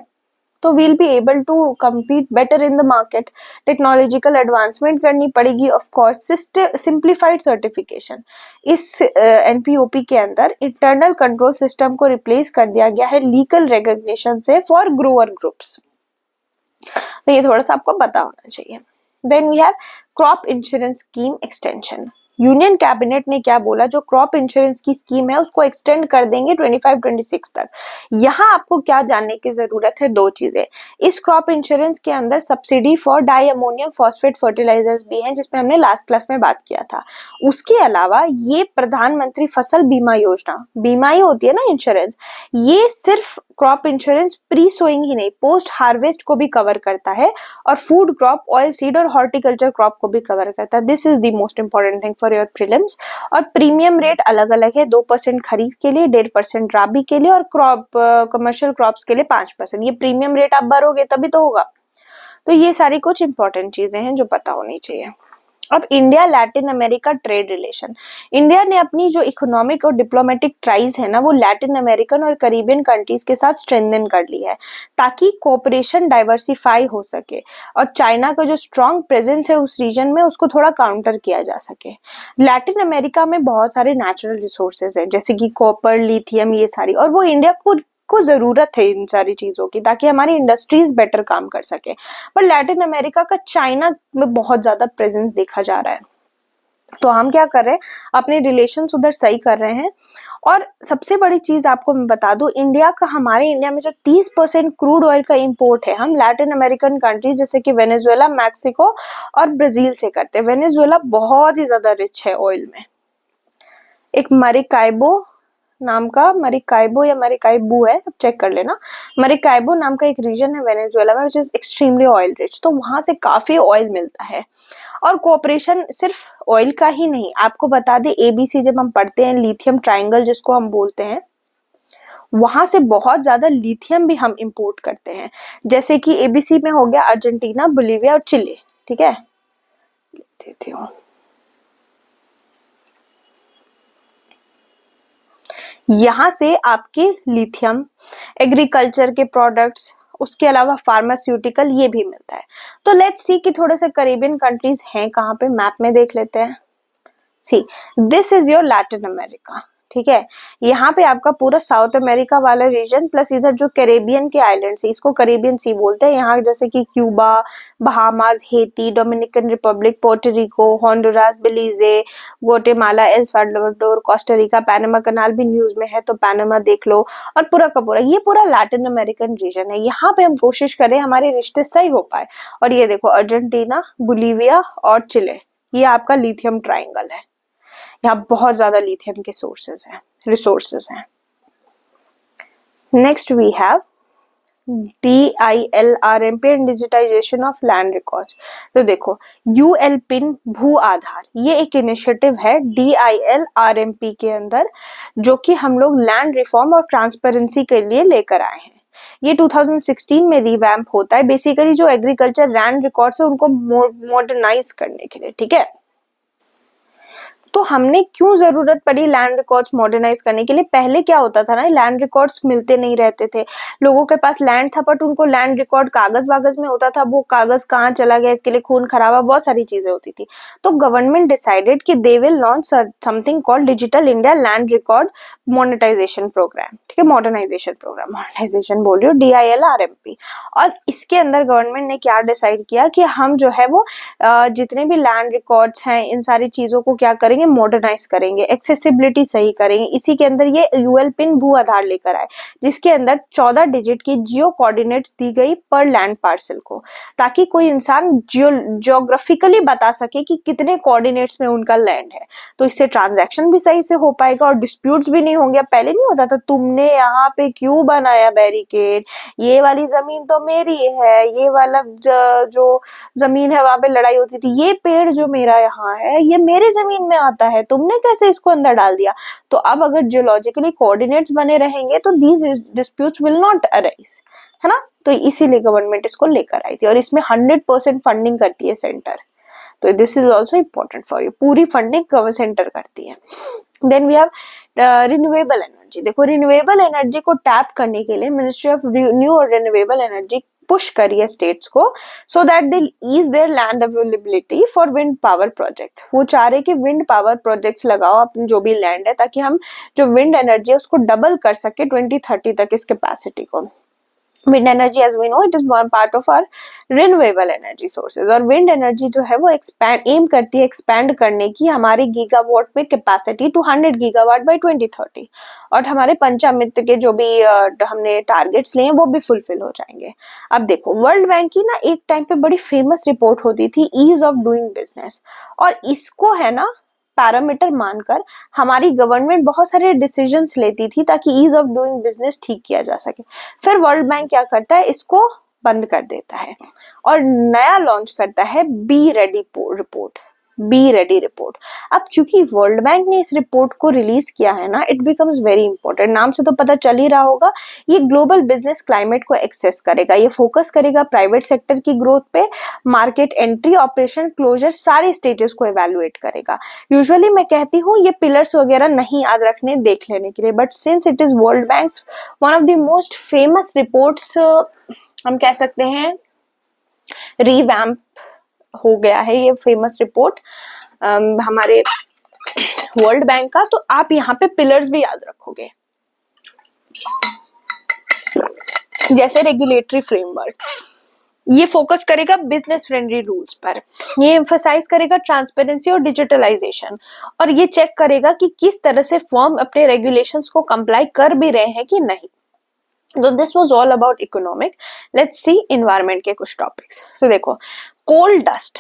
तो we'll be able to compete better in the market. Technological advancement करनी पड़ेगी ऑफ कोर्स। सिंप्लीफाइड सर्टिफिकेशन, इस एनपीओपी के अंदर इंटरनल कंट्रोल सिस्टम को रिप्लेस कर दिया गया है लीगल रिकॉग्निशन से फॉर ग्रोअर ग्रुप्स। तो ये थोड़ा सा आपको पता होना चाहिए। Then we have crop insurance scheme extension. Union cabinet ने क्या बोला, जो क्रॉप इंश्योरेंस की स्कीम है उसको एक्सटेंड कर देंगे 25-26 तक। यहाँ आपको क्या जानने की जरूरत है, 2 चीजें। इस क्रॉप इंश्योरेंस के अंदर subsidy for di ammonium phosphate fertilizers भी हैं, जिसमें हमने लास्ट क्लास में बात किया था। उसके अलावा ये प्रधानमंत्री फसल बीमा योजना, बीमा ही होती है ना इंश्योरेंस, ये सिर्फ क्रॉप इंश्योरेंस प्री सोइंग ही नहीं, पोस्ट हार्वेस्ट को भी कवर करता है, और फूड क्रॉप, ऑयल सीड और हॉर्टिकल्चर क्रॉप को भी कवर करता है। This is the most important thing for your prelims. और प्रीमियम रेट अलग अलग है, 2% खरीफ के लिए, 1.5% राबी के लिए, और क्रॉप कमर्शियल क्रॉप्स के लिए 5%। ये प्रीमियम रेट आप भरोगे तभी तो होगा। तो ये सारी कुछ इंपॉर्टेंट चीजें हैं जो पता होनी चाहिए। अब India Latin America trade relation, India ने अपनी जो इकोनॉमिक और डिप्लोमेटिक ट्राइज है ना, वो लैटिन अमेरिकन और करीबियन कंट्रीज के साथ स्ट्रेंथन कर ली है, ताकि कोऑपरेशन डाइवर्सिफाई हो सके और चाइना का जो स्ट्रॉन्ग प्रेजेंस है उस रीजन में, उसको थोड़ा काउंटर किया जा सके। लैटिन अमेरिका में बहुत सारे नेचुरल रिसोर्सेज हैं, जैसे कि कॉपर, लिथियम, ये सारी, और वो इंडिया को जरूरत है इन सारी चीजों की, ताकि हमारी इंडस्ट्रीज बेटर काम कर सके। पर लैटिन अमेरिका का चाइना में बहुत ज्यादा प्रेजेंस देखा जा रहा है। तो हम क्या कर रहे हैं, अपने रिलेशंस उधर सही कर रहे हैं। और सबसे बड़ी चीज आपको मैं बता दूं, हमारे इंडिया में जो 30% क्रूड ऑयल का इंपोर्ट है, हम लैटिन अमेरिकन कंट्रीज जैसे कि वेनेजुएला, मैक्सिको और ब्राजील से करते हैं। वेनेजुएला बहुत ही ज्यादा रिच है ऑयल में। एक मरिकाइबो नाम का, मरिकाइबो या मरिकाइबू है, अब चेक कर लेना। मरिकाइबो नाम का एक रीजन है वेनेजुएला में, which is extremely oil rich. तो वहां से काफी ऑयल मिलता है। और कोऑपरेशन सिर्फ ऑयल का ही नहीं, आपको बता दें एबीसी जब हम पढ़ते हैं, लिथियम ट्राइंगल जिसको हम बोलते हैं, वहां से बहुत ज्यादा लिथियम भी हम इंपोर्ट करते हैं। जैसे कि एबीसी में हो गया अर्जेंटीना, बोलिविया और चिली। ठीक है, देती हूँ। यहाँ से आपके लिथियम, एग्रीकल्चर के प्रोडक्ट्स, उसके अलावा फार्मास्यूटिकल, ये भी मिलता है। तो लेट्स सी कि थोड़े से करीबियन कंट्रीज हैं कहाँ पे, मैप में देख लेते हैं। See, this is your Latin America. ठीक है, यहाँ पे आपका पूरा साउथ अमेरिका वाला रीजन, प्लस इधर जो कैरेबियन के आइलैंड है, इसको कैरेबियन सी बोलते हैं। यहाँ जैसे कि Cuba, Bahamas, Haiti, Dominican Republic, Puerto Rico, Honduras, Belize, Guatemala, El Salvador, Costa Rica, Panama canal भी न्यूज में है तो पैनामा देख लो। और पूरा का पूरा ये पूरा लैटिन अमेरिकन रीजन है। यहाँ पे हम कोशिश करें हमारे रिश्ते सही हो पाए। और ये देखो अर्जेंटीना, बोलिविया और चिले, ये आपका लिथियम ट्राइंगल है। यहाँ बहुत ज्यादा लिथियम के रिसोर्सेज हैं। Next we have DILRMP and digitization of land records. तो देखो ULPIN भू आधार, ये एक इनिशिएटिव है DILRMP के अंदर, जो कि हम लोग लैंड रिफॉर्म और ट्रांसपेरेंसी के लिए लेकर आए हैं। ये 2016 में रिवैम्प होता है, बेसिकली जो एग्रीकल्चर लैंड रिकॉर्ड्स है उनको मॉडर्नाइज करने के लिए, ठीक है। तो हमने क्यों जरूरत पड़ी लैंड रिकॉर्ड्स मॉडर्नाइज करने के लिए? पहले क्या होता था ना, लैंड रिकॉर्ड्स मिलते नहीं रहते थे, लोगों के पास लैंड था बट उनको लैंड रिकॉर्ड कागज वागज में होता था, वो कागज कहाँ चला गया इसके लिए खून खराबा, बहुत सारी चीजें होती थी। तो गवर्नमेंट डिसाइडेड कि they will launch something called digital India land record monetization program, ठीक है, मॉडर्नाइजेशन प्रोग्राम, मॉडर्नाइजेशन बोल रही हूँ, DILRMP। और इसके अंदर गवर्नमेंट ने क्या डिसाइड किया कि हम जो है वो जितने भी लैंड रिकॉर्ड्स हैं इन सारी चीजों को क्या करेंगे, मॉडर्नाइज करेंगे, एक्सेसिबिलिटी सही करेंगे। इसी के अंदर ये यूएल पिन भू आधार लेकर आए, जिसके अंदर 14 डिजिट की जियो कोऑर्डिनेट्स दी गई पर लैंड पार्सल को, ताकि कोई इंसान जियोग्राफिकली बता सके कि कितने कोऑर्डिनेट्स में उनका लैंड है। तो इससे ट्रांजैक्शन भी सही से हो पाएगा और डिस्प्यूट्स भी नहीं होंगे। पहले नहीं होता था, तुमने यहाँ पे क्यों बनाया बैरिकेड, ये वाली जमीन तो मेरी है, ये वाला जो जमीन है वहां पे लड़ाई होती थी, ये पेड़ जो मेरा यहाँ है ये मेरे जमीन में आता है, तुमने कैसे इसको अंदर डाल दिया। तो अब अगर जियोलॉजिकली कोऑर्डिनेट्स बने रहेंगे तो these disputes will not arise, है ना। तो इसीलिए गवर्नमेंट इसको लेकर आई थी और इसमें 100% फंडिंग करती है सेंटर। तो this is also important for you, पूरी फंडिंग गवर्नमेंट सेंटर करती है। Then we have renewable energy. देखो, रिन्यूएबल एनर्जी को टैप करने के लिए मिनिस्ट्री ऑफ न्यू और रिन्यूएबल एनर्जी पुश करिए स्टेट्स को, so that they ease their land availability for wind power projects. वो चाह रहे कि विंड पावर प्रोजेक्ट्स लगाओ अपनी जो भी लैंड है, ताकि हम जो विंड एनर्जी है उसको डबल कर सके 2030 तक इस कैपेसिटी को। Wind energy, as we know, it is one part of our renewable energy sources। और विंड एनर्जी जो है वो एक्सपैंड एम करती है एक्सपैंड करने की हमारी गीगावाट में कैपेसिटी टू 100 गीगावाट बाय 2030। और हमारे पंचामृत के जो भी हमने टारगेट्स लिए हैं वो भी फुलफिल हो जाएंगे। अब देखो, वर्ल्ड बैंक की ना एक टाइम पे बड़ी फेमस रिपोर्ट होती थी, ईज ऑफ डूइंग बिजनेस, और इसको है ना पैरामीटर मानकर हमारी गवर्नमेंट बहुत सारे डिसीजंस लेती थी ताकि ईज ऑफ डूइंग बिजनेस ठीक किया जा सके। फिर वर्ल्ड बैंक क्या करता है, इसको बंद कर देता है और नया लॉन्च करता है be ready report, be ready report. अब क्योंकि वर्ल्ड बैंक ने इस रिपोर्ट को रिलीज किया है ना, इट बिकम्स वेरी इंपॉर्टेंट। नाम से तो पता चल ही रहा होगा, ये ग्लोबल बिजनेस क्लाइमेट को एक्सेस करेगा, ये फोकस करेगा प्राइवेट सेक्टर की ग्रोथ पे, मार्केट एंट्री, ऑपरेशन क्लोजर, सारे स्टेजेस को एवेलुएट करेगा। यूजुअली मैं कहती हूँ ये पिलर्स वगैरह नहीं याद रखने, देख लेने के लिए, but since it is world banks one of the most famous reports, हम कह सकते हैं रिवैम्प हो गया है ये फेमस रिपोर्ट हमारे वर्ल्ड बैंक का। तो आप यहाँ पे पिलर्स भी याद रखोगे, जैसे रेगुलेटरी फ्रेमवर्क, ये फोकस करेगा बिजनेस फ्रेंडली रूल्स पर, ये एम्फसाइज करेगा ट्रांसपेरेंसी और डिजिटलाइजेशन, और ये चेक करेगा कि किस तरह से फर्म अपने रेगुलेशंस को कंप्लाई कर भी रहे हैं कि नहीं। तो this was all about economic. Let's see environment के कुछ टॉपिक्स। तो देखो, कोल डस्ट,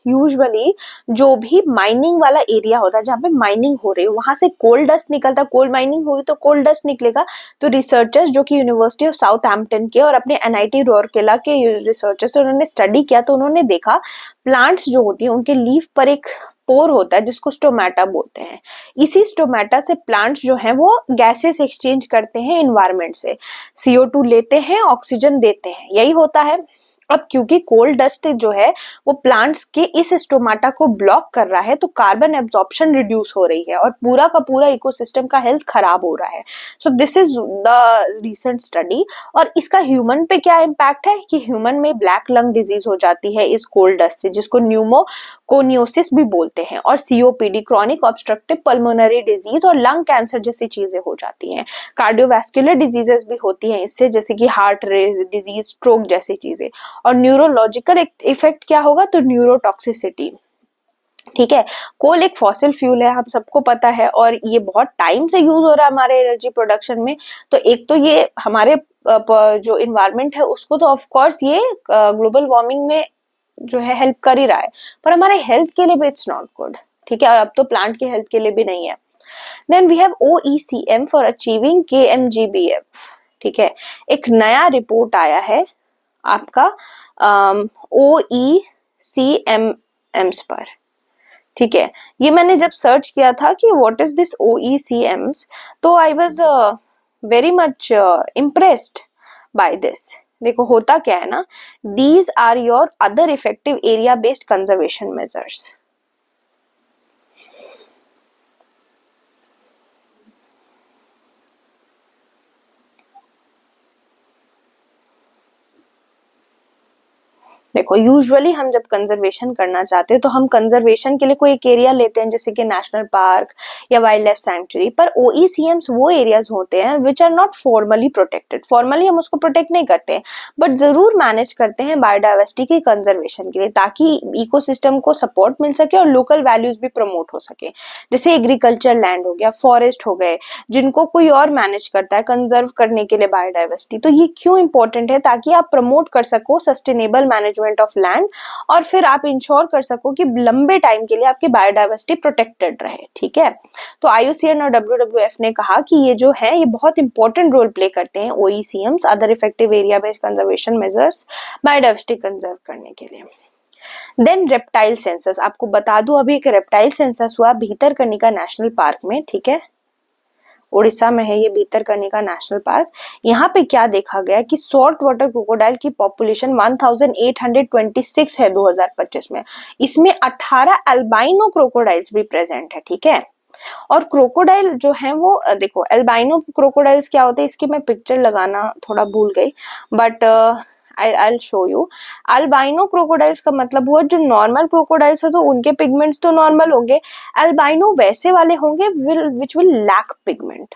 यूजुअली जो भी माइनिंग वाला एरिया होता है जहाँ पे माइनिंग हो रही है वहां से कोल डस्ट निकलता है, कोल माइनिंग होगी तो कोल डस्ट निकलेगा। तो रिसर्चर्स जो कि यूनिवर्सिटी ऑफ साउथहैम्पटन के और अपने NIT रूरकेला के रिसर्चर्स, उन्होंने स्टडी किया तो उन्होंने देखा प्लांट्स जो होती है उनके लीफ पर एक पोर होता है जिसको स्टोमेटा बोलते हैं। इसी स्टोमेटा से प्लांट्स जो हैं वो गैसेस एक्सचेंज करते हैं इन्वायरमेंट से, CO2 लेते हैं, ऑक्सीजन देते हैं, यही होता है। अब क्योंकि कोल डस्ट जो है वो प्लांट्स के इस स्टोमाटा को ब्लॉक कर रहा है तो कार्बन एब्जॉर्प्शन रिड्यूस हो रही है और पूरा का पूरा इकोसिस्टम का हेल्थ खराब हो रहा है। So this is the recent study. और इसका ह्यूमन पे क्या इम्पैक्ट है कि ह्यूमन में ब्लैक लंग डिजीज हो जाती है इस कोल डस्ट से, जिसको न्यूमोकोनियोसिस भी बोलते हैं, और COPD, chronic obstructive pulmonary disease, और लंग कैंसर जैसी चीजें हो जाती हैं। कार्डियोवैस्कुलर डिजीजेस भी होती हैं इससे, जैसे कि हार्ट डिजीज, स्ट्रोक जैसी चीजें। और न्यूरोलॉजिकल इफेक्ट क्या होगा, तो न्यूरोटॉक्सिसिटी। ठीक है, कोल एक फॉसिल फ्यूल है, हम सबको पता है, और ये बहुत टाइम से यूज हो रहा है हमारे एनर्जी प्रोडक्शन में। तो एक तो ये हमारे जो इन्वायरमेंट है उसको तो ऑफ कोर्स ये ग्लोबल वार्मिंग में जो है हेल्प कर ही रहा है, पर हमारे हेल्थ के लिए भी इट्स नॉट गुड। ठीक है, और अब तो प्लांट के हेल्थ के लिए भी नहीं है। Then we have OECM for achieving KMGBF। ठीक है, एक नया रिपोर्ट आया है आपका OECMs पर। ठीक है, ये मैंने जब सर्च किया था कि व्हाट इज दिस OECMs, तो I was very much impressed by this. देखो होता क्या है ना, these are your other effective area based conservation measures. देखो यूजुअली हम जब कंजर्वेशन करना चाहते हैं तो हम कंजर्वेशन के लिए कोई एक एरिया लेते हैं, जैसे कि नेशनल पार्क या वाइल्ड लाइफ सैंक्चुरी, पर ओईसीएम्स वो एरियाज होते हैं which are not formally protected. Formally हम उसको प्रोटेक्ट नहीं करते हैं, बट जरूर मैनेज करते हैं बायोडाइवर्सिटी के कंजर्वेशन के लिए, ताकि इकोसिस्टम को सपोर्ट मिल सके और लोकल वैल्यूज भी प्रमोट हो सके। जैसे एग्रीकल्चर लैंड हो गया, फॉरेस्ट हो गए, जिनको कोई और मैनेज करता है कंजर्व करने के लिए बायोडाइवर्सिटी। तो ये क्यों इंपॉर्टेंट है, ताकि आप प्रमोट कर सको सस्टेनेबल मैनेजमेंट ऑफ लैंड, और फिर आप इंश्योर कर सको कि लंबे टाइम के लिए आपकी बायोडाइवर्सिटी प्रोटेक्टेड रहे। ठीक है, तो आईयूसीएन और डब्ल्यूडब्ल्यूएफ ने कहा कि ये जो है ये बहुत इंपॉर्टेंट रोल प्ले करते हैं, OECMs other effective area based conservation measures, biodiversity conserve करने के लिए। देन रेप्टाइल सेंसस, आपको बता दूं अभी एक रेप्टाइल सेंसस हुआ भीतरकनिका नेशनल पार्क में। ठीक है, उड़ीसा में है ये भीतरकनिका नेशनल पार्क। यहाँ पे क्या देखा गया कि सॉल्ट वाटर क्रोकोडाइल की पॉपुलेशन 1826 है 2025 में। इसमें 18 अल्बाइनो क्रोकोडाइल्स भी प्रेजेंट है। ठीक है, और क्रोकोडाइल जो है वो देखो एल्बाइनो क्रोकोडाइल्स क्या होते हैं, इसकी मैं पिक्चर लगाना थोड़ा भूल गई, but I show you. Albino crocodiles का मतलब हुआ जो नॉर्मल क्रोकोडाइल्स है तो उनके पिगमेंट्स तो नॉर्मल होंगे, अल्बाइनो वैसे वाले होंगे विच विल लैक पिगमेंट।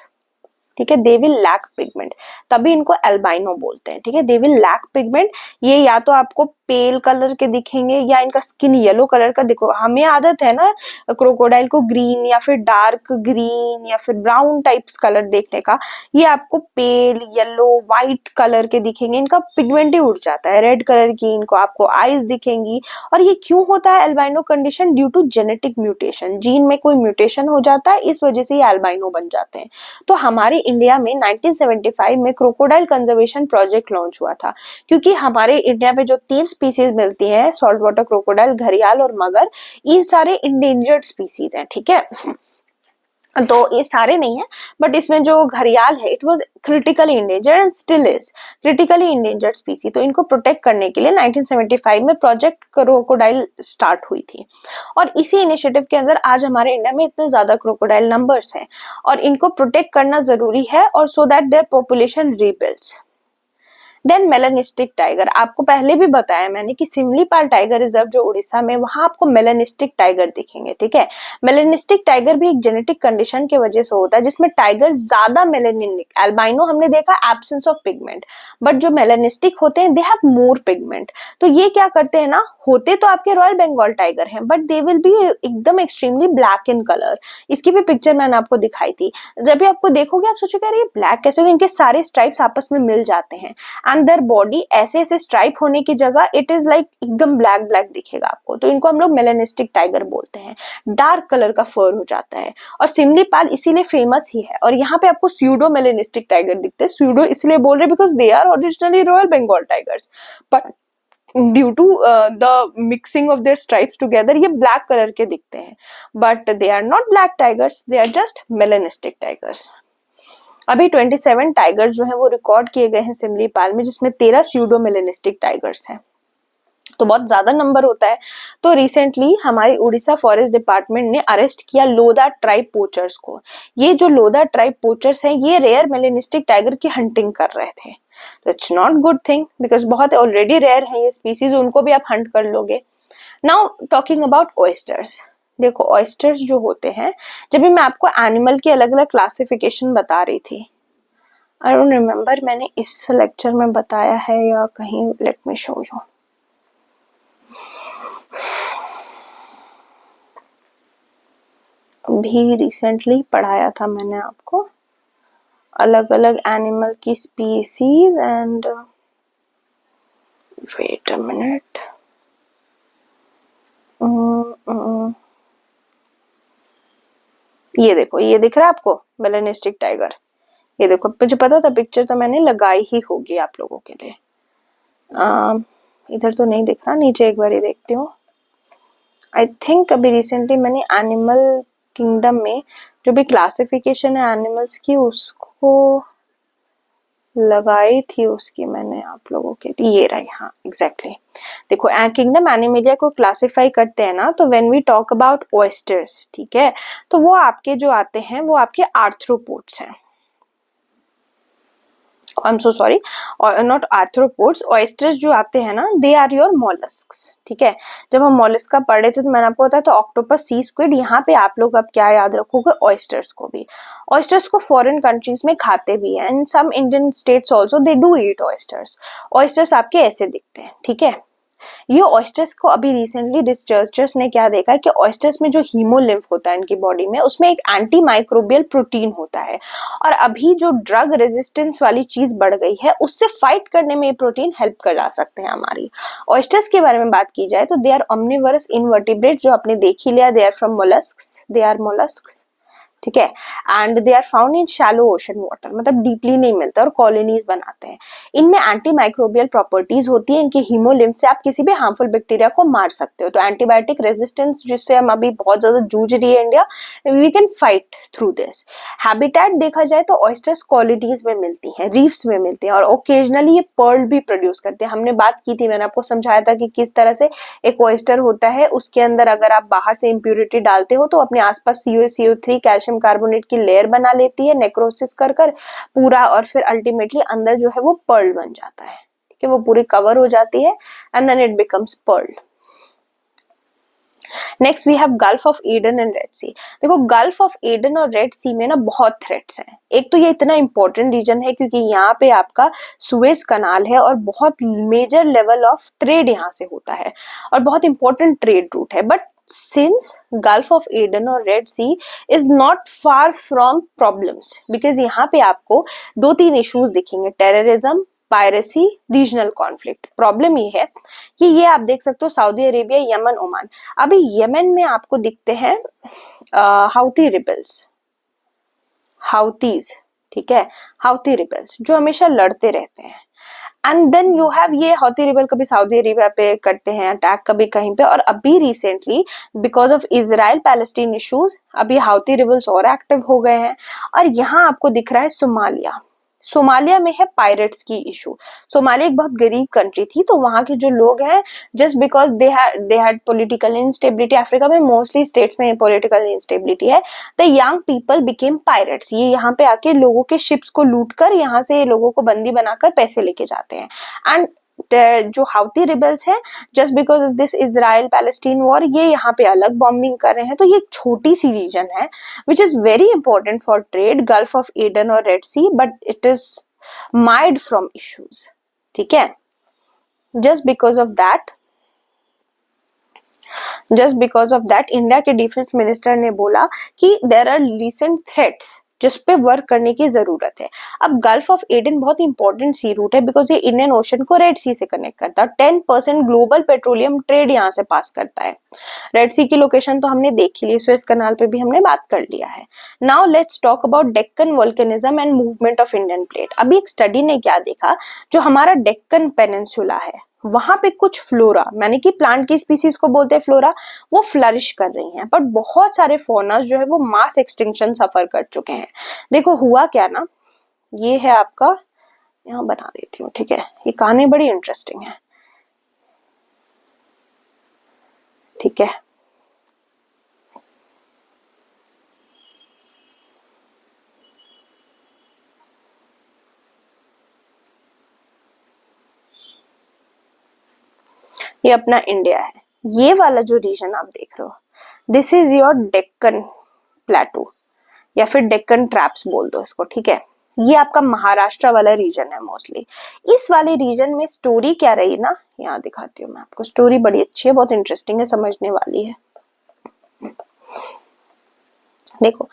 ठीक है, दे विल लैक पिगमेंट, तभी इनको एल्बाइनो बोलते हैं। ठीक है, दे विल लैक पिगमेंट। ये या तो आपको पेल कलर के दिखेंगे या इनका स्किन येलो कलर का। देखो हमें आदत है ना क्रोकोडाइल को ग्रीन या फिर डार्क ग्रीन या फिर ब्राउन टाइप्स कलर देखने का, ये आपको पेल येलो व्हाइट कलर के दिखेंगे। इनका पिगमेंट ही उड़ जाता है, रेड कलर की इनको आपको आईज दिखेंगी। और ये क्यों होता है albino condition, due to genetic mutation, gene में कोई म्यूटेशन हो जाता है, इस वजह से ये एल्बाइनो बन जाते हैं। तो हमारे इंडिया में 1975 में क्रोकोडाइल कंजर्वेशन प्रोजेक्ट लॉन्च हुआ था, क्योंकि हमारे इंडिया में जो 3 स्पीसीज मिलती हैं, सॉल्ट वाटर क्रोकोडाइल, घड़ियाल और मगर, ये सारे इंडेंजर्ड स्पीसीज हैं। ठीक है, तो ये सारे नहीं है, बट इसमें जो घड़ियाल है it was critically endangered and still is critically endangered स्पीसी। तो इनको प्रोटेक्ट करने के लिए 1975 में प्रोजेक्ट क्रोकोडाइल स्टार्ट हुई थी, और इसी इनिशिएटिव के अंदर आज हमारे इंडिया में इतने ज्यादा क्रोकोडाइल नंबर्स हैं, और इनको प्रोटेक्ट करना जरूरी है, और so that their population rebuilds. Then melanistic tiger, आपको पहले भी बताया मैंने कि सिमलीपाल टाइगर रिजर्व जो उड़ीसा में, वहां आपको मेलानिस्टिक टाइगर दिखेंगे। ठीक है, मेलानिस्टिक टाइगर भी एक जेनेटिक कंडीशन की वजह से होता है, जिसमें टाइगर ज्यादा मेलानिनिक, एल्बाइनो हमने देखा एब्सेंस ऑफ पिगमेंट, बट जो मेलानिस्टिक होते हैं दे हैव मोर पिगमेंट। तो ये क्या करते हैं ना, होते तो आपके रॉयल बंगाल टाइगर हैं, बट दे विल बी एकदम एक्सट्रीमली ब्लैक इन कलर। इसकी भी पिक्चर मैंने आपको दिखाई थी। जब भी आपको देखोगे आप सोचोगे अरे ये ब्लैक कैसे हो गया, इनके सारे स्ट्राइप्स आपस में मिल जाते हैं, एंड देयर बॉडी ऐसे ऐसे स्ट्राइप होने की जगह इट इज लाइक एकदम ब्लैक ब्लैक दिखेगा आपको। तो इनको हम लोग मेलानिस्टिक टाइगर बोलते हैं, डार्क कलर का फर हो जाता है, और सिमलीपाल इसीलिए फेमस ही है। और यहाँ पे आपको स्यूडो मेलानिस्टिक टाइगर दिखते हैं, स्यूडो इसलिए बोल रहे because they are originally royal Bengal tigers, but due to the mixing of their stripes together ये ब्लैक कलर के दिखते हैं, but they are not black tigers, they are just melanistic tigers. अभी 27 टाइगर्स जो हैं वो रिकॉर्ड किए गए हैं सिमलीपाल में, जिसमें 13 स्यूडो मेलेनिस्टिक टाइगर्स हैं, तो बहुत ज्यादा नंबर होता है। तो रिसेंटली हमारी उड़ीसा फॉरेस्ट डिपार्टमेंट ने अरेस्ट किया लोधा ट्राइब पोचर्स को। ये जो लोधा ट्राइब पोचर्स हैं ये रेयर मेलेनिस्टिक टाइगर की हंटिंग कर रहे थे। It's not good thing, because बहुत ऑलरेडी रेयर है ये स्पीसीज, उनको भी आप हंट कर लोगे। नाउ टॉकिंग अबाउट ऑयस्टर्स, देखो ऑयस्टर्स जो होते हैं, जब भी मैं आपको एनिमल की अलग अलग क्लासिफिकेशन बता रही थी, आई डोंट रिमेम्बर मैंने इस लेक्चर में बताया है या कहीं, लेट मी शो यू। अभी रिसेंटली पढ़ाया था मैंने आपको अलग अलग एनिमल की species, and wait a minute, ये देखो, ये दिख रहा है आपको मेलेनिस्टिक टाइगर, ये देखो, मुझे पता था पिक्चर तो मैंने लगाई ही होगी आप लोगों के लिए। इधर तो नहीं दिख रहा, नीचे एक बार ही देखती हूँ। आई थिंक अभी रिसेंटली मैंने एनिमल किंगडम में जो भी क्लासिफिकेशन है एनिमल्स की उसको लगाई थी उसकी मैंने आप लोगों के लिए, ये रही, हाँ एग्जैक्टली। देखो किंगडम एनिमेलिया को क्लासिफाई करते हैं ना, तो when we talk about oysters, ठीक है, तो वो आपके जो आते हैं वो आपके आर्थ्रोपोड्स हैं। I am so sorry, not arthropods, oysters जो आते हैं ना, दे आर योर मोलस्क्स, ठीक है। जब हम मोलस्क का पढ़ रहे थे तो मैंने आपको बताया तो ऑक्टोपस, सी स्क्विड, यहाँ पे आप लोग अब क्या याद रखोगे, ऑयस्टर्स को भी। ऑयस्टर्स को फॉरेन कंट्रीज में खाते भी हैं, and some Indian states also they do eat oysters. Oysters आपके ऐसे दिखते हैं, ठीक है। ये ऑयस्टर्स को अभी रिसेंटली रिसर्चर्स ने क्या देखा है कि ऑयस्टर्स में जो हीमोलिम्फ होता है इनकी बॉडी में, उसमें एक एंटी माइक्रोबियल प्रोटीन होता है, और अभी जो ड्रग रेजिस्टेंस वाली चीज बढ़ गई है उससे फाइट करने में ये प्रोटीन हेल्प कर जा सकते हैं हमारी। ऑयस्टर्स के बारे में बात की जाए तो दे आर omnivorous इनवर्टिब्रेट, जो आपने देख ही लिया, they are from molluscs, they are molluscs, ठीक है। And they are found in shallow ocean water, मतलब डीपली नहीं मिलते और कॉलोनीज बनाते हैं। इनमें एंटी माइक्रोबियल प्रॉपर्टीज होती है, इनके हीमोलिम्फ से आप किसी भी हार्मफुल बैक्टीरिया को मार सकते हो। तो एंटीबायोटिक रेजिस्टेंस जिससे हम अभी बहुत ज्यादा जूझ रही है India, we can fight through this. Habitat देखा जाए तो ऑयस्टर्स कॉलोनीज में मिलती हैं, रीफ्स में मिलती हैं, और ओकेजनली ये पर्ल भी प्रोड्यूस करते हैं। हमने बात की थी, मैंने आपको समझाया था कि किस तरह से एक ऑयस्टर होता है, उसके अंदर अगर आप बाहर से इम्प्यूरिटी डालते हो तो अपने आसपास CO3 कैल्शियम कार्बोनेट की लेयर बना लेती है नेक्रोसिस कर कर पूरा, और फिर अल्टीमेटली अंदर जो है वो पर्ल बन जाता है, ठीक है, वो पूरी कवर हो जाती है, and then it becomes pearl. Next we have Gulf of Aden and Red Sea. देखो गल्फ ऑफ एडन और रेड सी में ना बहुत थ्रेट्स हैं। एक तो ये इतना इंपॉर्टेंट रीजन है क्योंकि यहाँ पे आपका सुएज कनाल है और बहुत मेजर लेवल ऑफ ट्रेड यहाँ से होता है और बहुत इंपॉर्टेंट ट्रेड रूट है। But since Gulf of Aden और Red Sea is not far from problems, because यहाँ पे आपको दो तीन इश्यूज दिखेंगे, terrorism, piracy, regional conflict. Problem ये है कि ये आप देख सकते हो सऊदी अरेबिया, यमन, ओमान। अभी यमन में आपको दिखते हैं हाउती रिबल्स, हाउतीज, ठीक है, हाउती रिबल्स जो हमेशा लड़ते रहते हैं। एंड देन यू हैव ये हाउती रिबल कभी सऊदी अरेबिया पे करते हैं अटैक, कभी कहीं पे, और अभी recently because of Israel Palestine issues अभी हाउती रिबल्स और एक्टिव हो गए हैं। और यहाँ आपको दिख रहा है सोमालिया, सोमालिया में है पायरेट्स की इशू। सोमालिया एक बहुत गरीब कंट्री थी, तो वहां के जो लोग हैं just because they had political instability, Africa में मोस्टली स्टेट्स में पॉलिटिकल इंस्टेबिलिटी है, the young people became pirates. ये यहाँ पे आके लोगों के शिप्स को लूट कर यहाँ से लोगों को बंदी बनाकर पैसे लेके जाते हैं। एंड जो हाउती रिबल्स हैं just because of this Israel Palestine war, ये यहाँ पे अलग बॉम्बिंग कर रहे हैं। तो ये एक छोटी सी रीजन है which is very important for trade, Gulf of Aden और Red Sea, but it is mired from issues, ठीक है। Just because of that India के डिफेंस मिनिस्टर ने बोला कि देयर आर रिसेंट थ्रेट्स जिस पे वर्क करने की जरूरत है। अब गल्फ ऑफ एडन बहुत इंपॉर्टेंट सी रूट है बिकॉज ये इंडियन ओशन को रेड सी से कनेक्ट करता है। 10% ग्लोबल पेट्रोलियम ट्रेड यहाँ से पास करता है। रेड सी की लोकेशन तो हमने देख ली, सुएज कनाल पे भी हमने बात कर लिया है। Now let's talk about Deccan volcanism and movement of Indian plate. अभी एक स्टडी ने क्या देखा, जो हमारा डेक्कन पेनिनसुला है वहां पे कुछ फ्लोरा, माने कि प्लांट की स्पीसीज को बोलते हैं फ्लोरा, वो फ्लरिश कर रही हैं, बट बहुत सारे फौनास जो है वो मास एक्सटिंक्शन सफर कर चुके हैं। देखो हुआ क्या ना, ये है आपका, यहाँ बना देती हूँ, ठीक है, ये कहानी बड़ी इंटरेस्टिंग है, ठीक है। ये अपना इंडिया है, ये वाला जो रीजन आप देख रहे हो, दिस इज योर डेक्कन प्लेटू या फिर डेक्कन ट्रैप्स बोल दो इसको, ठीक है। ये आपका महाराष्ट्र वाला रीजन है मोस्टली। इस वाले रीजन में स्टोरी क्या रही ना, यहाँ दिखाती हूँ मैं आपको, स्टोरी बड़ी अच्छी है, बहुत इंटरेस्टिंग है, समझने वाली है। देखो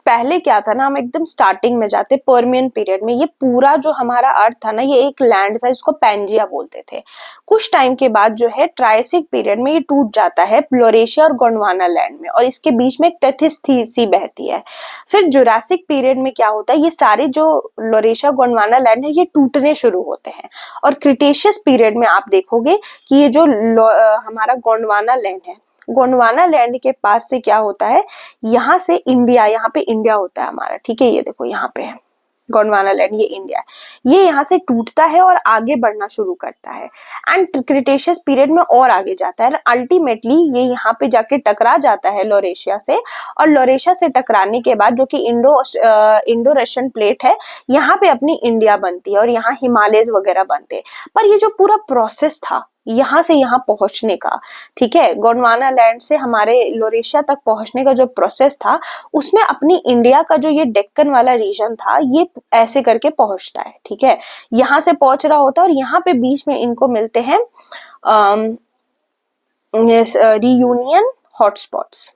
पहले क्या था ना, हम एकदम स्टार्टिंग में जाते पर्मियन पीरियड में, ये पूरा जो हमारा अर्थ था ना, ये एक लैंड था जिसको पैंजिया बोलते थे। कुछ टाइम के बाद जो है ट्राइसिक पीरियड में ये टूट जाता है फ्लोरेशिया और गोंडवाना लैंड में, और इसके बीच में एक टेथिस सी बहती है। फिर जुरासिक पीरियड में क्या होता है, ये सारे जो लोरेशिया गोंडवाना लैंड है ये टूटने शुरू होते हैं, और क्रिटेशियस पीरियड में आप देखोगे कि ये जो हमारा गोंडवाना लैंड है, गोंडवाना लैंड के पास से क्या होता है, यहाँ से इंडिया, यहाँ पे इंडिया होता है हमारा, ठीक है, ये देखो यहाँ पे है, गोंडवाना लैंड, ये इंडिया है, ये यहाँ से टूटता है और आगे बढ़ना शुरू करता है एंड क्रिटेशियस पीरियड में और आगे जाता है। अल्टीमेटली ये यहाँ पे जाके टकरा जाता है लॉरेशिया से, और लॉरेशिया से टकराने के बाद जो कि इंडो रशियन प्लेट है, यहाँ पे अपनी इंडिया बनती है और यहाँ हिमालयस वगैरह बनते हैं। पर ये जो पूरा प्रोसेस था यहाँ से यहाँ पहुंचने का, ठीक है, गोंडवाना लैंड से हमारे लॉरेशिया तक पहुंचने का जो प्रोसेस था, उसमें अपनी इंडिया का जो ये डेक्कन वाला रीजन था, ये ऐसे करके पहुंचता है, ठीक है, यहाँ से पहुंच रहा होता है और यहाँ पे बीच में इनको मिलते हैं रियूनियन हॉटस्पॉट्स।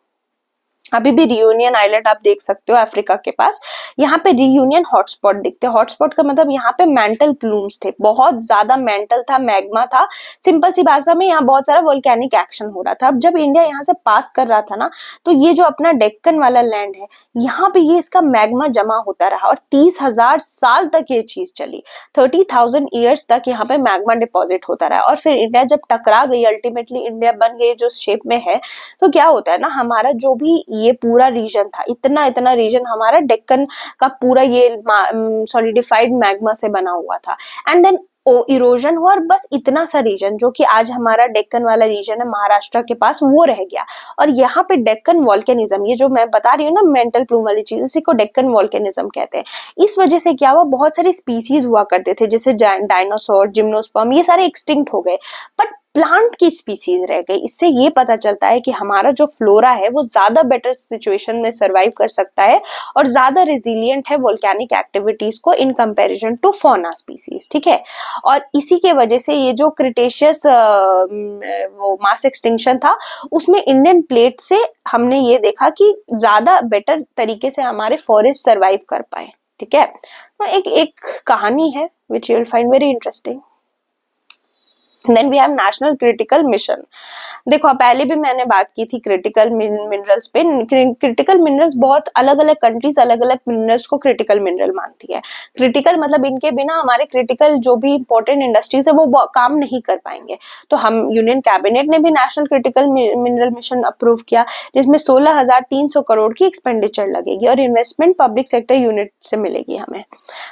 अभी भी रियूनियन आइलैंड आप देख सकते हो अफ्रीका के पास, यहाँ पे रियूनियन हॉटस्पॉट दिखते हैं। हॉटस्पॉट का मतलब यहाँ पे मेंटल प्लूम्स थे, बहुत ज्यादा मेंटल था, मैग्मा था, सिंपल सी भाषा में यहाँ बहुत सारा वोल्केनिक एक्शन हो रहा था। अब जब इंडिया यहाँ से पास कर रहा था ना, तो ये जो अपना डेक्कन वाला लैंड है, यहाँ पे ये इसका मैग्मा जमा होता रहा और 30,000 साल तक ये चीज चली, 30,000 ईयर्स तक यहाँ पे मैग्मा डिपॉजिट होता रहा। और फिर इंडिया जब टकरा गई, अल्टीमेटली इंडिया बन गई जो शेप में है, तो क्या होता है ना, हमारा जो भी ये पूरा रीजन था, इतना इतना रीजन हमारा डेक्कन का पूरा ये सॉलिडिफाइड मैग्मा से बना हुआ था, एंड देन इरोजन हुआ और बस इतना सा रीजन जो कि आज हमारा डेक्कन वाला रीजन है महाराष्ट्र के पास, वो रह गया। और यहाँ पे डेक्कन वॉल्केनिज्म, ये जो मैं बता रही हूँ ना मेंटल प्लूम वाली चीज, इसी को डेक्कन वॉल्केनिज्म कहते हैं। इस वजह से क्या हुआ, बहुत सारे स्पीसीज हुआ करते थे, जैसे डायनासोर, जिम्नोस्पर्म, ये सारे एक्सटिंक्ट हो गए, बट प्लांट की स्पीसीज रह गई। इससे ये पता चलता है कि हमारा जो फ्लोरा है वो ज्यादा बेटर सिचुएशन में सरवाइव कर सकता है और ज्यादा रेजिलियंट है वोल्केनिक एक्टिविटीज को in comparison to fauna species, ठीक है। और इसी के वजह से ये जो क्रिटेशियस वो मास एक्सटिंक्शन था, उसमें इंडियन प्लेट से हमने ये देखा कि ज्यादा बेटर तरीके से हमारे फॉरेस्ट सरवाइव कर पाए, ठीक है। तो एक कहानी है which you will find very interesting. Then we have national critical mission. देखो पहले भी मैंने बात की थी क्रिटिकल मिनरल्स पे। क्रिटिकल मिनरल्स बहुत अलग अलग कंट्रीज अलग अलग मिनरल्स को क्रिटिकल मिनरल मानती है। क्रिटिकल मतलब इनके बिना हमारे क्रिटिकल जो भी इंपॉर्टेंट इंडस्ट्रीज है वो काम नहीं कर पाएंगे। तो हम यूनियन कैबिनेट ने भी national critical mineral mission approve किया, जिसमें 16,300 करोड़ की एक्सपेंडिचर लगेगी और इन्वेस्टमेंट पब्लिक सेक्टर यूनिट से मिलेगी हमें।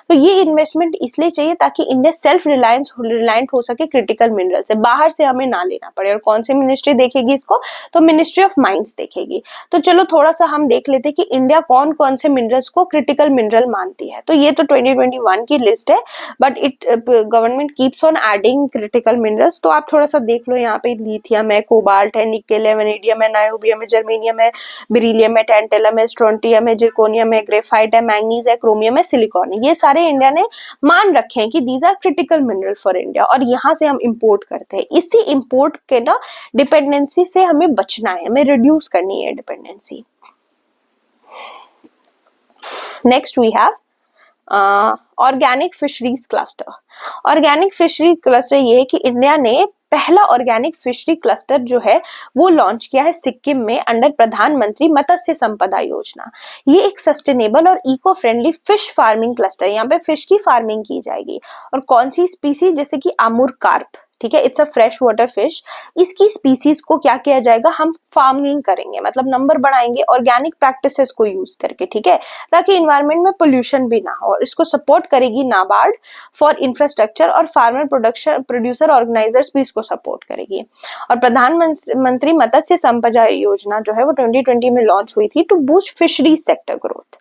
तो ये इन्वेस्टमेंट इसलिए चाहिए ताकि इंडिया सेल्फ रिलायंट हो सके क्रिटिकल मिनरल से, बाहर से हमें ना लेना पड़े। और कौन सी मिनिस्ट्री देखेगी इसको, तो मिनिस्ट्री ऑफ माइंस देखेगी। तो चलो थोड़ा सा हम देख लेते कि इंडिया कौन कौन से मिनरल्स को क्रिटिकल मिनरल मानती है। तो ये तो 2021 की लिस्ट है, but government keeps on adding critical minerals. तो आप थोड़ा सा देख लो, यहाँ पे लिथियम है, कोबाल्ट है, निकेल है, वेनेडियम है, नायोबियम है, जर्मेनियम है, बेरिलियम है, टैंटेलम है, स्ट्रोंटियम है, जिरकोनियम है, ग्रेफाइट है, मैंगनीज है, क्रोमियम है, सिलिकॉन है। ये सारे इंडिया ने मान रखे हैं कि these are critical mineral for India, और यहाँ से हम इंपोर्ट करते हैं। इसी इंपोर्ट के ना डिपेंडेंसी से हमें बचना है, हमें रिड्यूस करनी है dependency. Next we have organic fisheries cluster. Organic fishery cluster ये है कि इंडिया ने पहला ऑर्गेनिक फिशरी क्लस्टर जो है वो लॉन्च किया है सिक्किम में अंडर प्रधानमंत्री मत्स्य संपदा योजना। ये एक सस्टेनेबल और eco friendly fish farming cluster है। यहाँ पे फिश की फार्मिंग की जाएगी। और कौन सी स्पीसीज, जैसे कि अमूर कार्प, ठीक है, it's a fresh water fish. इसकी स्पीसीज को क्या किया जाएगा, हम फार्मिंग करेंगे, मतलब नंबर बढ़ाएंगे ऑर्गेनिक प्रैक्टिसेस को यूज करके, ठीक है, ताकि इन्वायरमेंट में पोल्यूशन भी ना हो। और इसको सपोर्ट करेगी नाबार्ड फॉर इंफ्रास्ट्रक्चर, और फार्मर प्रोड्यूसर ऑर्गेनाइजर्स भी इसको सपोर्ट करेगी। और प्रधानमंत्री मत्स्य संपदा योजना जो है वो 2020 में लॉन्च हुई थी to boost fisheries sector growth.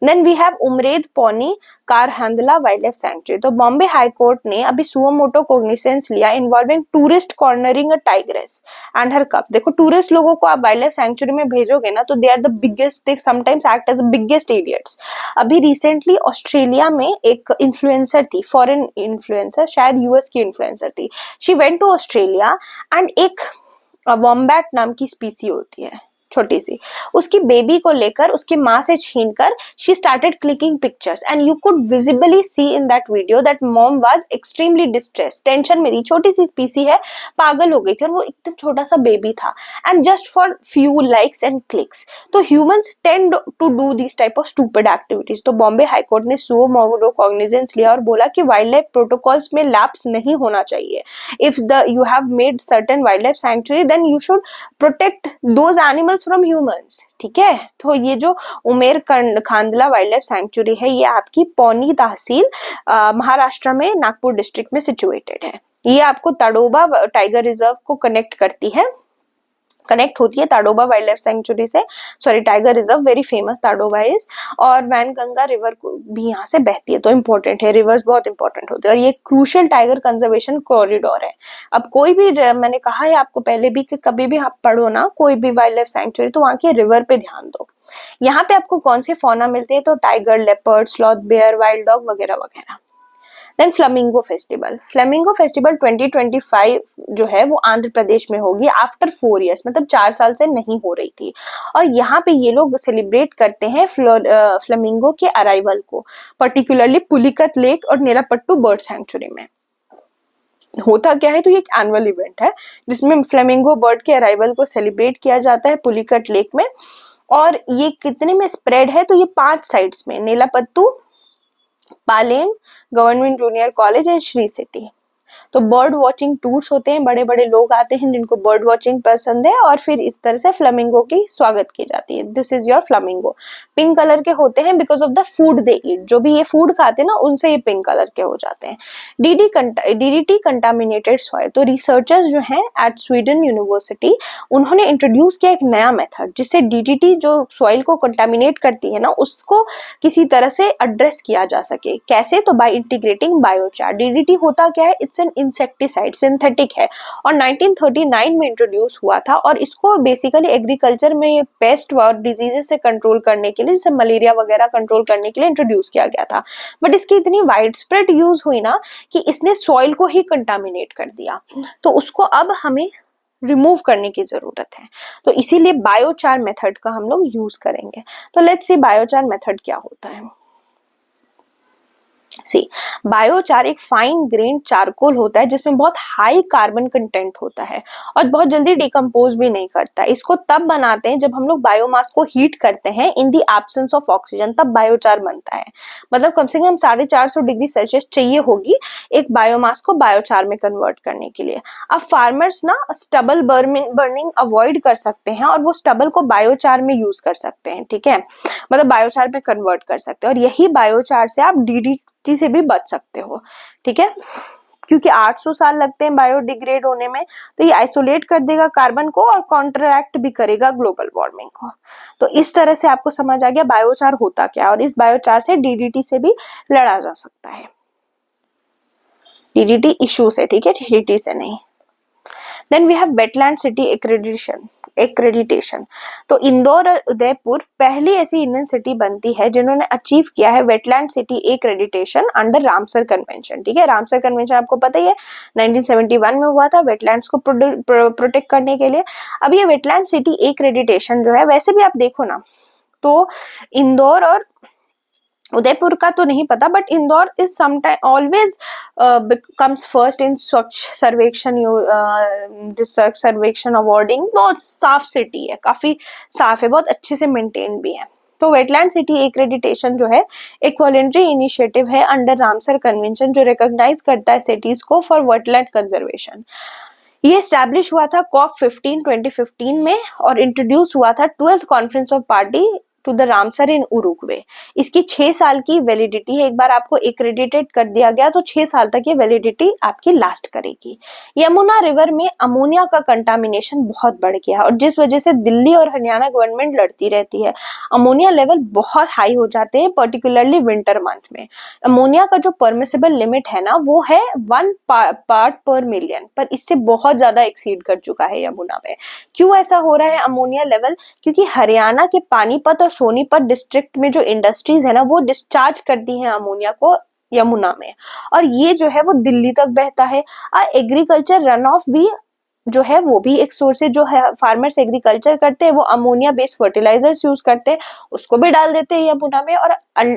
Then we have Umred Pauni Karhandla wildlife sanctuary. तो बॉम्बे हाई कोर्ट ने अभी सुओ मोटो कोग्निसेंस लिया involving tourist cornering a tigress and her cup. देखो टूरिस्ट लोगों को आप वाइल्ड लाइफ सैंक्चुरी में भेजोगे ना, तो they are the biggest, they sometimes act as the biggest idiots. अभी रिसेंटली ऑस्ट्रेलिया में एक इन्फ्लुएंसर थी, फॉरेन इन्फ्लुएंसर, शायद यूएस की इन्फ्लुएंसर थी। She went to Australia and एक वॉम्बैट नाम की स्पीसी होती है छोटी सी, उसकी बेबी को लेकर उसकी माँ से छीनकर she started clicking pictures and you could visibly see in that video that mom was extremely distressed, tension में थी। छोटी सी स्पीसी है, पागल हो गई थी, और वो एकदम छोटा सा बेबी था, and just for few likes and clicks. तो humans tend to do this type of stupid activities. तो बॉम्बे हाईकोर्ट ने सुओ मोटो कॉग्निजेंस लिया और बोला कि वाइल्ड लाइफ प्रोटोकॉल्स में लैप्स नहीं होना चाहिए। If the you have made certain wildlife sanctuary, then you should protect those animals animals from humans, ठीक है। तो ये जो Umer Khandla wildlife sanctuary है, ये आपकी पौनी तहसील महाराष्ट्र में नागपुर डिस्ट्रिक्ट में सिचुएटेड है। ये आपको ताडोबा टाइगर रिजर्व को कनेक्ट होती है ताडोबा वाइल्ड लाइफ सेंचुरी से, sorry tiger reserve, very famous Tadoba is. और वैनगंगा रिवर भी यहाँ से बहती है, तो इम्पोर्टेंट है, रिवर्स बहुत इंपॉर्टेंट होते हैं। और ये क्रूशियल टाइगर कंजर्वेशन कॉरिडोर है। अब कोई भी, मैंने कहा है आपको पहले भी कि कभी भी आप पढ़ो ना कोई भी वाइल्ड लाइफ सेंचुरी, तो वहाँ के रिवर पे ध्यान दो। यहाँ पे आपको कौन से फौना मिलते हैं, तो tiger, leopard, sloth, bear, wild dog वगैरह वगैरह। Then flamingo festival, flamingo festival 2025 जो है वो आंध्र प्रदेश में होगी आफ्टर 4 इयर्स, मतलब 4 साल से नहीं हो रही थी। और यहाँ पे ये लोग सेलिब्रेट करते हैं फ्लेमिंगो के अराइवल को, पर्टिकुलरली पुलिकत लेक और नेलापट्टू बर्ड सैंक्चुरी में। होता क्या है, तो ये एक एनुअल इवेंट है जिसमें फ्लेमिंगो बर्ड के अराइवल को सेलिब्रेट किया जाता है पुलिकट लेक में। और ये कितने में स्प्रेड है, तो ये 5 साइट्स में, Nelapattu, Palen, government junior college and Sri City. तो बर्ड वॉचिंग टूर्स होते हैं, बड़े बड़े लोग आते हैं जिनको बर्ड वॉचिंग पसंद है, और फिर इस तरह से फ्लेमिंगो की स्वागत की जाती है। This is your flamingo. Pink colour के होते हैं बिकॉज ऑफ द फूड दे ईट, जो भी ये फूड खाते हैं ना उनसे ये पिंक कलर के हो जाते हैं। डीडीटी कंटामिनेटेड सॉइल, तो रिसर्चर्स जो हैं एट स्वीडन यूनिवर्सिटी, उन्होंने इंट्रोड्यूस किया एक नया मेथड जिससे डीडीटी जो सॉइल को कंटामिनेट करती है ना, उसको किसी तरह से एड्रेस किया जा सके। कैसे, तो बाय इंटीग्रेटिंग बायोचार। डीडीटी होता क्या है, इट्स एन इंसेक्टिसाइड, सिंथेटिक है, और 1939 में इंट्रोड्यूस हुआ था। और इसको बेसिकली एग्रीकल्चर में पेस्ट और डिजीजेस से कंट्रोल करने के लिए, जैसे मलेरिया वगैरह कंट्रोल करने के लिए इंट्रोड्यूस किया गया था। बट इसकी इतनी वाइड स्प्रेड यूज हुई ना कि इसने सॉइल को ही कंटामिनेट कर दिया, तो उसको अब हमें रिमूव करने की जरूरत है। तो इसीलिए बायोचार मेथड का हम लोग यूज करेंगे। तो लेट्स सी बायोचार मेथड क्या होता है। सी, बायोचार एक फाइन ग्रेन चारकोल होता है जिसमें बहुत हाई कार्बन कंटेंट होता है और बहुत जल्दी डिकम्पोज भी नहीं करता। इसको तब बनाते हैं जब हम लोग बायोमास को हीट करते हैं इन दी एब्सेंस ऑफ ऑक्सीजन, तब बायोचार बनता है। मतलब कम से कम 450 डिग्री सेल्सियस चाहिए होगी एक बायोमास को बायोचार में कन्वर्ट करने के लिए। अब फार्मर्स ना स्टबल बर्निंग अवॉइड कर सकते हैं और वो स्टबल को बायोचार में यूज कर सकते हैं, ठीक है, मतलब बायोचार में कन्वर्ट कर सकते हैं। और यही बायोचार से आप डीडीटी से भी बच सकते हो, ठीक है, क्योंकि 800 साल लगते हैं बायोडिग्रेड होने में, तो ये आइसोलेट कर देगा कार्बन को और कॉन्ट्रैक्ट भी करेगा ग्लोबल वार्मिंग को। तो इस तरह से आपको समझ आ गया बायोचार होता क्या, और इस बायोचार से डीडीटी से भी लड़ा जा सकता है। डीडीटी इश्यूज है, ठीक है, डीडीटी से नहीं। Then we have wetland city accreditation. तो इंदौर और उदयपुर पहली ऐसी इंडियन सिटी बनती है जिन्होंने अचीव किया है wetland city accreditation under Ramsar convention, ठीक है। रामसर कन्वेंशन आपको पता ही है 1971 में हुआ था वेटलैंड्स को प्रोटेक्ट करने के लिए। अब ये वेटलैंड सिटी एक्रेडिटेशन जो है, वैसे भी आप देखो ना तो इंदौर और उदयपुर का तो नहीं पता, but Indore is sometime always comes first in स्वच्छ सर्वेक्षण, सर्वेक्षण अवार्डिंग। बहुत साफ सिटी है, काफी साफ है, बहुत अच्छे से मेंटेन भी है। तो वेटलैंड सिटी एक्रेडिटेशन जो है एक वॉलंटरी इनिशिएटिव है अंडर रामसर कन्वेंशन जो रिकॉग्नाइज करता है सिटीज को फॉर वेटलैंड कंजर्वेशन। ये एस्टैब्लिश हुआ था COP 15 2015 में और इंट्रोड्यूस हुआ था 12th conference of party to the Ramsar in Uruguay. इसकी 6 साल की वैलिडिटी है, एक बार आपको एक्रेडिटेड कर दिया गया तो 6 साल तक ये वैलिडिटी आपकी लास्ट करेगी। यमुना रिवर में अमोनिया का कंटामिनेशन बहुत बढ़ गया और जिस वजह से दिल्ली और हरियाणा गवर्नमेंट लड़ती रहती है। अमोनिया लेवल बहुत हाई हो जाते हैं पर्टिकुलरली विंटर मंथ में। अमोनिया का जो परमिसिबल लिमिट है ना वो है 1 पार्ट पर मिलियन, पर इससे बहुत ज्यादा एक्सीड कर चुका है यमुना में। क्यों ऐसा हो रहा है अमोनिया लेवल, क्योंकि हरियाणा के पानीपत और सोनीपत डिस्ट्रिक्ट में जो इंडस्ट्रीज है ना वो डिस्चार्ज करती हैं अमोनिया को यमुना में, और ये जो है वो दिल्ली तक बहता है। और एग्रीकल्चर रन ऑफ भी जो है वो भी एक सोर्स है, जो है फार्मर्स एग्रीकल्चर करते हैं वो अमोनिया बेस्ड फर्टिलाइजर्स यूज करते हैं, उसको भी डाल देते हैं यमुना में। और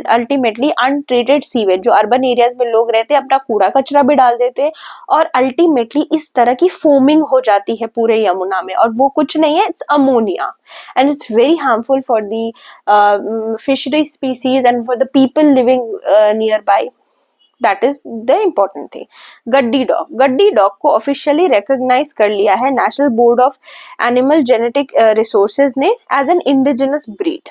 अल्टीमेटली अनट्रीटेड सीवेज जो अर्बन एरियाज में लोग रहते हैं अपना कूड़ा कचरा भी डाल देते हैं और अल्टीमेटली इस तरह की फोमिंग हो जाती है पूरे यमुना में, और वो कुछ नहीं है, it's ammonia and it's very harmful for the fishery species and for the people living near by that is the important thing. गड्डी डॉग को ऑफिशियली रिकॉग्नाइज कर लिया है national board of animal genetic resources ने as an indigenous breed.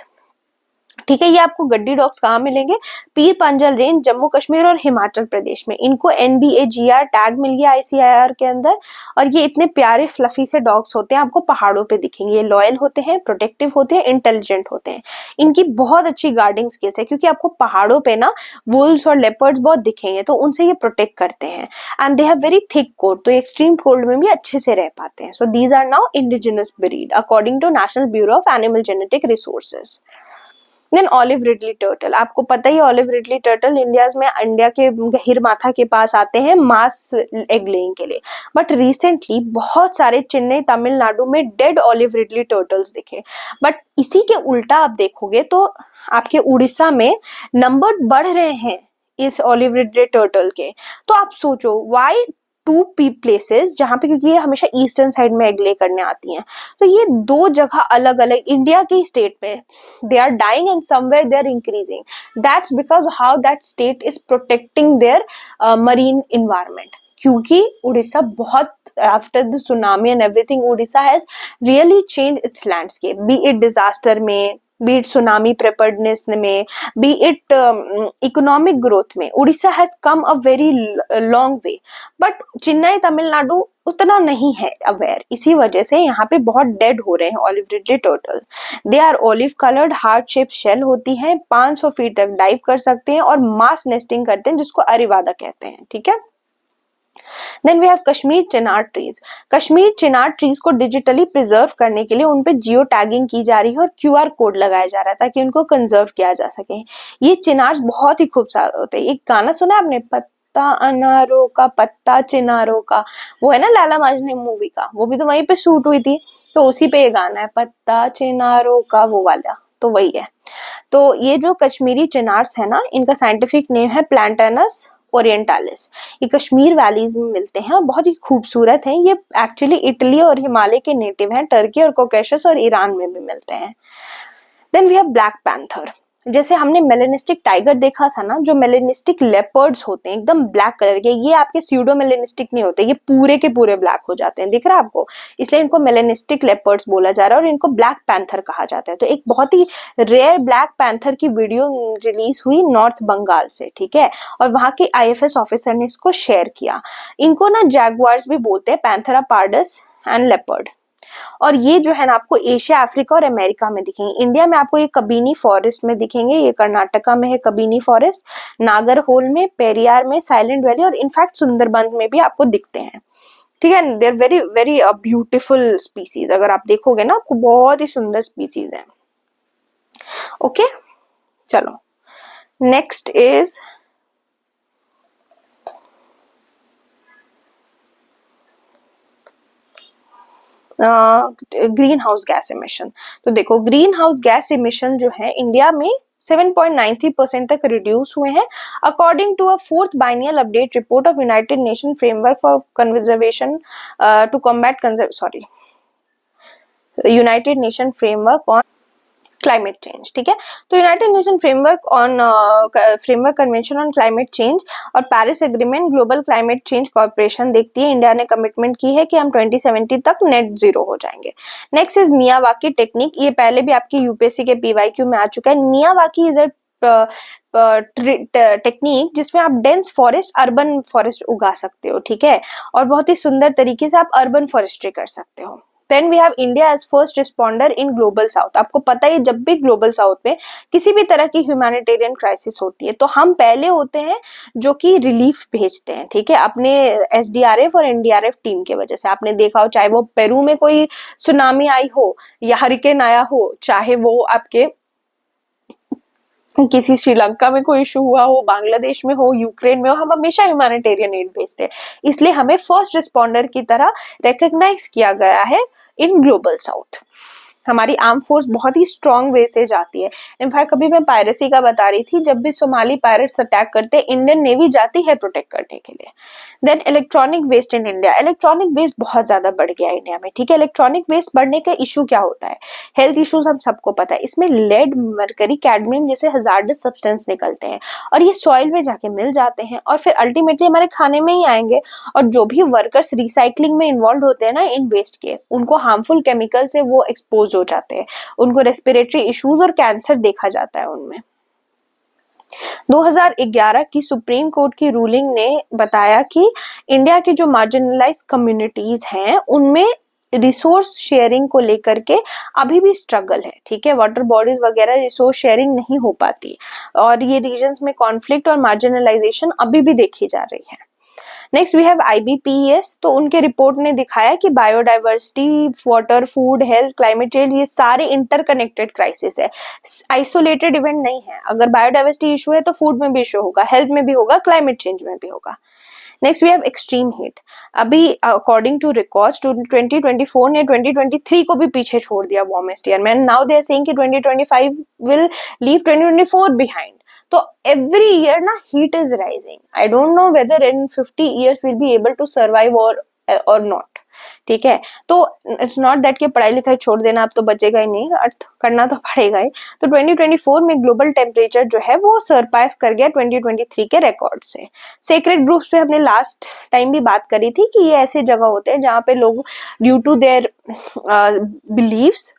ठीक है, ये आपको गड्डी डॉग्स कहाँ मिलेंगे? पीर पांजल रेंज, जम्मू कश्मीर और हिमाचल प्रदेश में। इनको NBAGR टैग मिल गया ICAR के अंदर। और ये इतने प्यारे फ्लफी से डॉग्स होते हैं, आपको पहाड़ों पे दिखेंगे। ये लॉयल होते हैं, प्रोटेक्टिव होते हैं, इंटेलिजेंट होते हैं। इनकी बहुत अच्छी गार्डिंग स्किल्स है, क्योंकि आपको पहाड़ों पे ना वुल्स और लेपर्ड्स बहुत दिखेंगे, तो उनसे ये प्रोटेक्ट करते हैं। And they have very thick coat, तो एक्सट्रीम कोल्ड में भी अच्छे से रह पाते हैं। So these are now indigenous breed according to national bureau of animal genetic resources. Then olive ridley turtle, आपको पता ही ऑलिव रिडली टर्टल इंडिया के गहीर माथा के पास आते हैं मास एग लेइंग के लिए। बट रिसेंटली बहुत सारे चेन्नई तमिलनाडु में डेड ऑलिव रिडली टर्टल्स दिखे। बट इसी के उल्टा आप देखोगे तो आपके उड़ीसा में नंबर बढ़ रहे हैं इस ऑलिव रिडली टर्टल के। तो आप सोचो व्हाई टू प्लेसेस जहां पे, क्योंकि ये हमेशा ईस्टर्न साइड में एग ले करने आती हैं, तो ये दो जगह अलग अलग इंडिया के स्टेट में they are dying and somewhere they are increasing. That's because how that state is protecting their marine environment. क्योंकि उड़ीसा बहुत after the tsunami and everything, Orissa has really changed its landscape, be it disaster में, be it tsunami preparedness में, be it economic growth में, Orissa has come a very long way. But Chennai Tamil Nadu उतना नहीं है aware, इसी वजह से यहाँ पे बहुत डेड हो रहे हैं olive ridley turtle. They are olive coloured, heart shape shell होती है, 500 फीट तक डाइव कर सकते हैं और मास नेस्टिंग करते हैं, जिसको अरिवादा कहते हैं। ठीक है, then we have Kashmir chinar trees. Kashmir chinar trees को डिजिटली प्रिजर्व करने के लिए उन पे जियो टैगिंग की जा रही है और QR कोड लगाया जा रहा है ताकि उनको कंजर्व किया जा सके। ये चिनार्स बहुत ही खूबसूरत होते हैं। एक गाना सुना आपने, पत्ता अनारों का, पत्ता चिनारों का, वो है ना लाला मजनू मूवी का, वो भी तो वहीं पे शूट हुई थी, तो उसी पे ये गाना है, पत्ता चिनारों का, वो वाला तो वही है। तो ये जो कश्मीरी चिनार्स है ना, इनका साइंटिफिक नेम है प्लांटानस ओरिएंटालिस। ये कश्मीर वैलीज में मिलते हैं और बहुत ही खूबसूरत हैं। ये एक्चुअली इटली और हिमालय के नेटिव हैं, टर्की और कोकेशस और ईरान में भी मिलते हैं। Then we have black panther. जैसे हमने मेलेनिस्टिक टाइगर देखा था ना, जो मेलेनिस्टिक लेपर्ड्स होते हैं एकदम ब्लैक कलर के, ये आपके स्यूडो मेलेनिस्टिक नहीं होते, ये पूरे के पूरे ब्लैक हो जाते हैं, दिख रहा है आपको, इसलिए इनको मेलेनिस्टिक लेपर्ड्स बोला जा रहा है और इनको ब्लैक पैंथर कहा जाता है। तो एक बहुत ही रेयर ब्लैक पैंथर की वीडियो रिलीज हुई नॉर्थ बंगाल से, ठीक है, और वहां के IFS ऑफिसर ने इसको शेयर किया। इनको ना जैगुआर्स भी बोलते हैं, पैंथेरा पार्डस एंड लेपर्ड। और ये जो है ना आपको एशिया, अफ्रीका और अमेरिका में दिखेंगे। इंडिया में आपको ये कबीनी फॉरेस्ट में दिखेंगे, ये कर्नाटका में है कबीनी फॉरेस्ट, नागरहोल में, पेरियार में, साइलेंट वैली और इनफैक्ट सुंदरबन में भी आपको दिखते हैं। ठीक है, they are very very beautiful species, अगर आप देखोगे ना आपको बहुत ही सुंदर स्पीसीज है। ओके, चलो next is green house gas emission. तो देखो ग्रीन हाउस गैस इमिशन जो है इंडिया में 7.93% तक रिड्यूस हुए हैं according to a fourth biennial update report of United Nation framework for conservation to combat United Nation framework on climate change. ठीक है, तो United Nation framework convention on climate change और Paris agreement global climate change corporation देखती है। India ने commitment की है कि हम 2070 तक नेट जीरो हो जाएंगे। नेक्स्ट इज मियावाकी टेक्निक, ये पहले भी आपकी यूपीएससी के PYQ में आ चुका है। मियावाकी इज अ टेक्निक जिसमें आप डेंस फॉरेस्ट, अर्बन फॉरेस्ट उगा सकते हो। ठीक है, और बहुत ही सुंदर तरीके से आप अर्बन फॉरेस्ट्री कर सकते हो। Then we have India as first responder in global south। आपको पता है जब भी ग्लोबल साउथ में किसी भी तरह की ह्यूमैनिटेरियन क्राइसिस होती है तो हम पहले होते हैं जो कि रिलीफ भेजते हैं। ठीक है, अपने SDRF और NDRF टीम के वजह से। आपने देखा हो चाहे वो पेरू में कोई सुनामी आई हो या हरिकेन आया हो, चाहे वो आपके किसी श्रीलंका में कोई इशू हुआ हो, बांग्लादेश में हो, यूक्रेन में हो, हम हमेशा ह्यूमैनिटेरियन एड भेजते हैं। इसलिए हमें फर्स्ट रिस्पॉन्डर की तरह रिकॉग्नाइज किया गया है इन ग्लोबल साउथ। हमारी आर्म फोर्स बहुत ही स्ट्रांग वे से जाती है। इनफैक्ट कभी मैं पायरेसी का बता रही थी, जब भी सोमाली पायरेट्स अटैक करते हैं इंडियन नेवी जाती है प्रोटेक्ट करने के लिए। Then electronic waste in India, electronic waste बहुत ज्यादा बढ़ गया है इंडिया में, ठीक है। इलेक्ट्रॉनिक वेस्ट बढ़ने का इशू क्या होता है, हेल्थ इश्यूज हम सबको पता है, इसमें लेड, मरकरी, कैडमियम जैसे हजार्डस सब्सटेंस निकलते हैं और ये सॉइल में जाके मिल जाते हैं और फिर अल्टीमेटली हमारे खाने में ही आएंगे। और जो भी वर्कर्स रिसाइकलिंग में इन्वॉल्व होते हैं ना इन वेस्ट के, उनको हार्मफुल केमिकल से वो एक्सपोज हो जाते हैं, उनको रेस्पिरेटरी इश्यूज और कैंसर देखा जाता है उनमें। 2011 की सुप्रीम कोर्ट की रूलिंग ने बताया कि इंडिया की जो मार्जिनलाइज कम्युनिटीज हैं उनमें रिसोर्स शेयरिंग को लेकर के अभी भी स्ट्रगल है, ठीक है। वाटर बॉडीज वगैरह रिसोर्स शेयरिंग नहीं हो पाती और ये रीजन्स में कॉन्फ्लिक्ट और मार्जिनलाइजेशन अभी भी देखी जा रही है। नेक्स्ट वी हैव IBPES, तो उनके रिपोर्ट ने दिखाया कि biodiversity, water, food, health, climate change ये सारे इंटरकनेक्टेड क्राइसिस है, आइसोलेटेड इवेंट नहीं है। अगर बायोडाइवर्सिटी इशू है तो फूड में भी इशू होगा, हेल्थ में भी होगा, क्लाइमेट चेंज में भी होगा। Next we have extreme heat. अभी अकॉर्डिंग टू रिकॉर्ड्स 2024 ने 2023 को भी पीछे छोड़ दिया वार्मेस्ट ईयर में, नाउ दे आर सेइंग कि 2025 विल लीव 2024 बिहाइंड। तो एवरी ईयर ना heat is rising, I don't know whether in 50 years we'll be able to survive or not, ठीक है। तो इट्स नॉट दैट कि पढ़ाई लिखाई छोड़ देना, अब तो बचेगा ही नहीं, अर्थ करना तो पड़ेगा ही। तो 2024 में ग्लोबल टेम्परेचर जो है वो सरपास कर गया 2023 के रिकॉर्ड से। सेक्रेड ग्रुप्स पे हमने लास्ट टाइम भी बात करी थी कि ये ऐसी जगह होते हैं जहाँ पे लोग ड्यू टू देयर बिलीव्स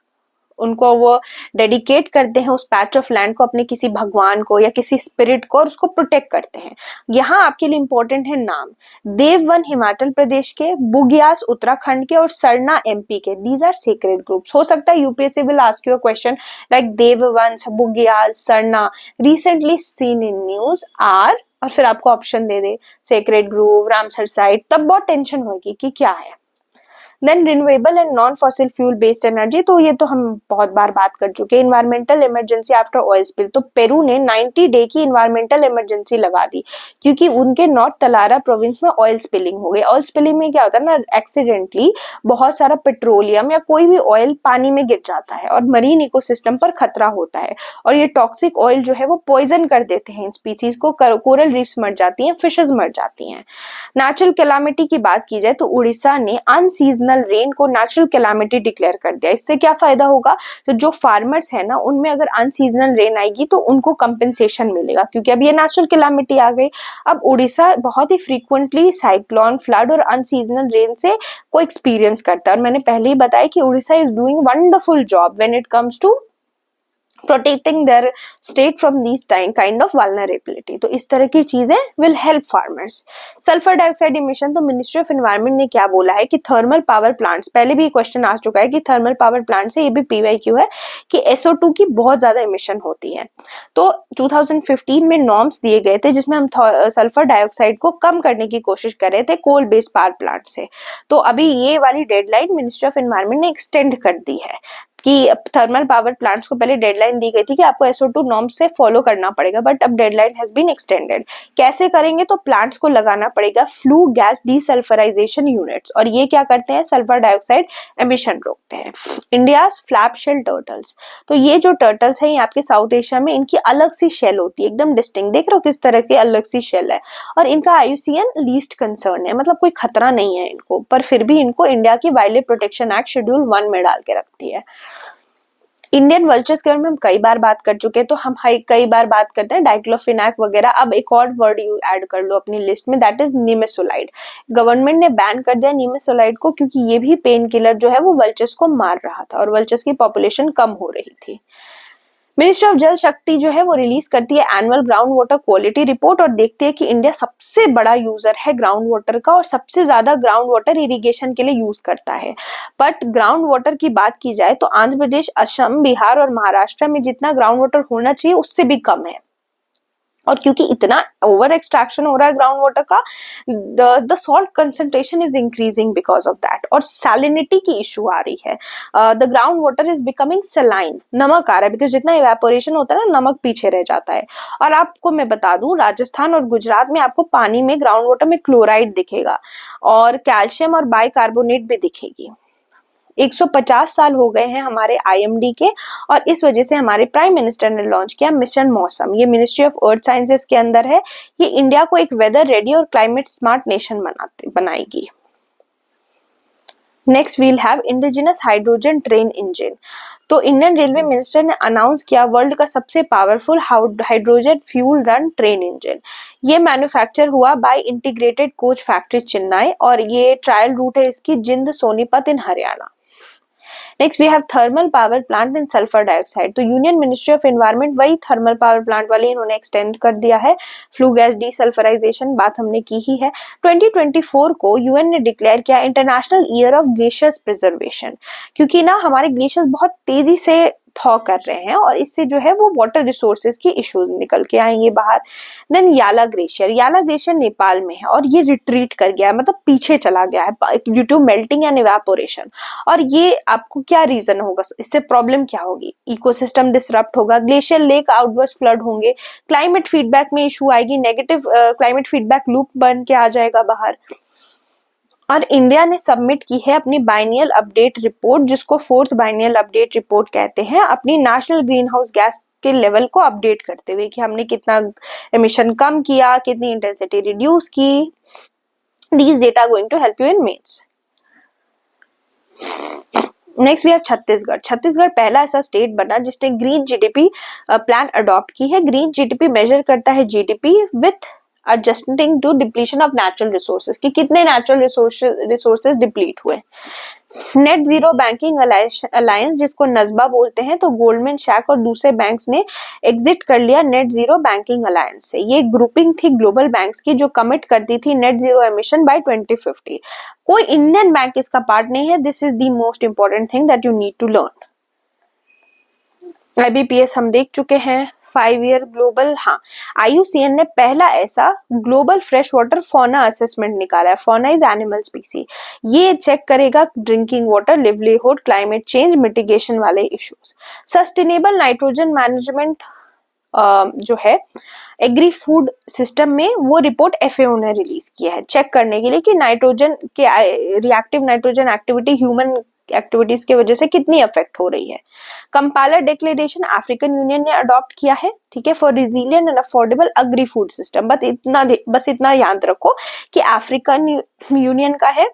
उनको वो डेडिकेट करते हैं उस पैच ऑफ लैंड को अपने किसी भगवान को या किसी स्पिरिट को और उसको प्रोटेक्ट करते हैं। यहाँ आपके लिए इंपॉर्टेंट है नाम, देववन हिमाचल प्रदेश के, बुग्याल उत्तराखंड के और सरना MP के। These are sacred groups. हो सकता है UPSC will ask you a question like Devvan, Bugyal, Sarna recently seen in news are, और फिर आपको ऑप्शन दे दे सेक्रेड ग्रुप, रामसर साइट, तब बहुत टेंशन होगी कि क्या है। Then renewable and non fossil fuel based energy, तो ये तो हम बहुत बार बात कर चुके हैं। Environmental emergency after oil spill, तो पेरू ने 90 डे की इन्वायरमेंटल इमरजेंसी लगा दी क्योंकि उनके नॉर्थ तलारा प्रोविंस में ऑयल स्पिलिंग हो गई। ऑयल स्पिलिंग में क्या होता है ना, एक्सीडेंटली बहुत सारा पेट्रोलियम या कोई भी ऑयल पानी में गिर जाता है और मरीन इकोसिस्टम पर खतरा होता है और ये टॉक्सिक ऑयल जो है वो पॉइजन कर देते हैं इन स्पीसीज को, कोरल रीफ्स मर जाती हैं, फिशेज मर जाती हैं। नेचुरल कैलामिटी की बात की जाए तो उड़ीसा ने अनसीजनल रेन को नेचुरल कैलामिटी डिक्लेयर कर दिया। इससे क्या फायदा होगा, तो जो फार्मर्स है ना उनमें अगर अनसीजनल रेन आएगी तो उनको कंपेंसेशन मिलेगा क्योंकि अब ये नेचुरल कैलामिटी आ गई। अब उड़ीसा बहुत ही फ्रीक्वेंटली साइक्लोन, फ्लड और अनसीजनल रेन से को एक्सपीरियंस करता है और मैंने पहले ही बताया कि Odisha is doing wonderful job when it comes to protecting their state from these kind of vulnerability। तो इस तरह की चीजें will help farmers। Sulphur dioxide emission, तो मिनिस्ट्री ऑफ एनवायरनमेंट ने क्या बोला है कि थर्मल पावर प्लांट्स, पहले भी क्वेश्चन आ चुका है कि थर्मल पावर प्लांट से, ये भी PYQ है कि SO2 की बहुत ज्यादा इमिशन होती है। तो 2015 में नॉर्म्स दिए गए थे जिसमें हम सल्फर डाइऑक्साइड को कम करने की कोशिश कर रहे थे कोल बेस्ड पावर प्लांट से। तो अभी ये वाली डेडलाइन मिनिस्ट्री ऑफ एनवायरनमेंट ने एक्सटेंड कर दी है कि थर्मल पावर प्लांट्स को पहले डेडलाइन दी गई थी कि आपको SO2 नॉर्म्स से फॉलो करना पड़ेगा, बट अब डेडलाइन हैज बीन एक्सटेंडेड। कैसे करेंगे, तो प्लांट्स को लगाना पड़ेगा फ्लू गैस डीसल्फराइजेशन यूनिट्स और ये क्या करते हैं, सल्फर डाइऑक्साइड एमिशन रोकते हैं। इंडियाज फ्लैप शेल टर्टल्स, तो ये जो टर्टल्स है ये आपके साउथ एशिया में इनकी अलग सी शेल होती है, एकदम डिस्टिंक्ट, देख रहे हो किस तरह की अलग सी शेल है और इनका IUCN लीस्ट कंसर्न है, मतलब कोई खतरा नहीं है इनको, पर फिर भी इनको इंडिया की wild life protection act schedule 1 में डाल के रखती है। इंडियन वल्चर्स के बारे में हम कई बार बात कर चुके हैं, तो हम कई बार बात करते हैं डाइक्लोफिनेक वगैरह। अब एक और वर्ड यू ऐड कर लो अपनी लिस्ट में, दैट इज निमेसोलाइड। गवर्नमेंट ने बैन कर दिया निमेसोलाइड को क्योंकि ये भी पेन किलर जो है वो वल्चर्स को मार रहा था और वल्चर्स की पॉपुलेशन कम हो रही थी। मिनिस्ट्री ऑफ जल शक्ति जो है वो रिलीज करती है annual ground water quality report और देखती है कि इंडिया सबसे बड़ा यूजर है ग्राउंड वाटर का और सबसे ज्यादा ग्राउंड वाटर इरिगेशन के लिए यूज करता है। बट ग्राउंड वाटर की बात की जाए तो आंध्र प्रदेश, असम, बिहार और महाराष्ट्र में जितना ग्राउंड वाटर होना चाहिए उससे भी कम है और क्योंकि इतना ओवर एक्सट्रैक्शन हो रहा है ग्राउंड वाटर का, the salt concentration is increasing because of that और सैलिनिटी की इशू आ रही है। The ground water is becoming saline, नमक आ रहा है बिकॉज जितना इवेपोरेशन होता है ना नमक पीछे रह जाता है। और आपको मैं बता दूं राजस्थान और गुजरात में आपको पानी में ग्राउंड वाटर में क्लोराइड दिखेगा और कैल्शियम और बाइकार्बोनेट भी दिखेगी। 150 साल हो गए हैं हमारे IMD के, और इस वजह से हमारे प्राइम मिनिस्टर ने लॉन्च किया मिशन मौसम। ये मिनिस्ट्री ऑफ अर्थ साइंसेस के अंदर है। ये इंडिया को एक वेदर रेडी और क्लाइमेट स्मार्ट नेशन बनाएगी। Next we'll have indigenous hydrogen train engine. तो इंडियन रेलवे मिनिस्टर ने अनाउंस किया वर्ल्ड का सबसे powerful hydrogen fuel run train engine. ये मैन्युफैक्चर हुआ by integrated coach factory Chennai, और ये ट्रायल रूट है इसकी Jind Sonipat in Haryana. Next we have thermal power plant in sulphur dioxide. तो यूनियन मिनिस्ट्री ऑफ एनवायरनमेंट वही थर्मल पावर प्लांट वाले इन्होंने एक्सटेंड कर दिया है। फ्लू गैस डीसल्फराइजेशन बात हमने की ही है। 2024 को यूएन ने डिक्लेयर किया international year of glaciers preservation, क्योंकि ना हमारे ग्लेशियर्स बहुत तेजी से थॉ कर रहे हैं और इससे जो है वो वाटर रिसोर्सेज की इश्यूज निकल के आएंगे बाहर। देन याला ग्लेशियर नेपाल में है और ये रिट्रीट कर गया है, मतलब पीछे चला गया है due to melting and evaporation. और ये आपको क्या रीजन होगा, इससे प्रॉब्लम क्या होगी? इकोसिस्टम डिसरप्ट होगा, ग्लेशियर लेक आउटबर्स्ट फ्लड होंगे, क्लाइमेट फीडबैक में इशू आएगी, नेगेटिव क्लाइमेट फीडबैक लूप बन के आ जाएगा बाहर। और इंडिया ने सबमिट की है अपनी बाइनियल अपडेट रिपोर्ट, जिसको फोर्थ बाइनियल अपडेट रिपोर्ट कहते हैं, अपनी नेशनल ग्रीन हाउस गैस के लेवल को अपडेट करते हुए कि हमने कितना एमिशन कम किया, कितनी इंटेंसिटी रिड्यूस की। These data going to help you in mains. Next we have Chhattisgarh. Chhattisgarh पहला ऐसा स्टेट बना जिसने ग्रीन जीडीपी प्लान अडॉप्ट की है। ग्रीन जीडीपी मेजर करता है GDP with adjusting to depletion of natural resources, कि कितने natural resources डिप्लीट हुए। नेट जीरो बैंकिंग अलायंस जिसको नजबा बोलते हैं, तो गोल्डमैन सैक और दूसरे बैंक्स ने एग्जिट कर लिया नेट जीरो बैंकिंग अलायंस से। ये ग्रुपिंग थी ग्लोबल बैंक्स की जो कमिट करती थी नेट जीरो एमिशन बाय 2050। कोई इंडियन बैंक इसका पार्ट नहीं है। This is the most important thing that you need to learn. IBPS हम देख चुके हैं, 5 ईयर ग्लोबल। हाँ, IUCN ने पहला ऐसा global fresh water fauna assessment निकाला है। Fauna is animal स्पीसी। ये चेक करेगा drinking water, livelihood, climate change, mitigation वाले इश्यूज। सस्टेनेबल नाइट्रोजन मैनेजमेंट जो है एग्री फूड सिस्टम में, वो रिपोर्ट FAO ने रिलीज किया है चेक करने के लिए कि नाइट्रोजन के reactive nitrogen activity human activities की वजह से कितनी अफेक्ट हो रही है। कंपाइलर डिक्लेरेशन अफ्रीकन यूनियन ने अडॉप्ट किया है, ठीक है, for resilient and affordable agri food system. बस इतना याद रखो कि अफ्रीकन यूनियन का है,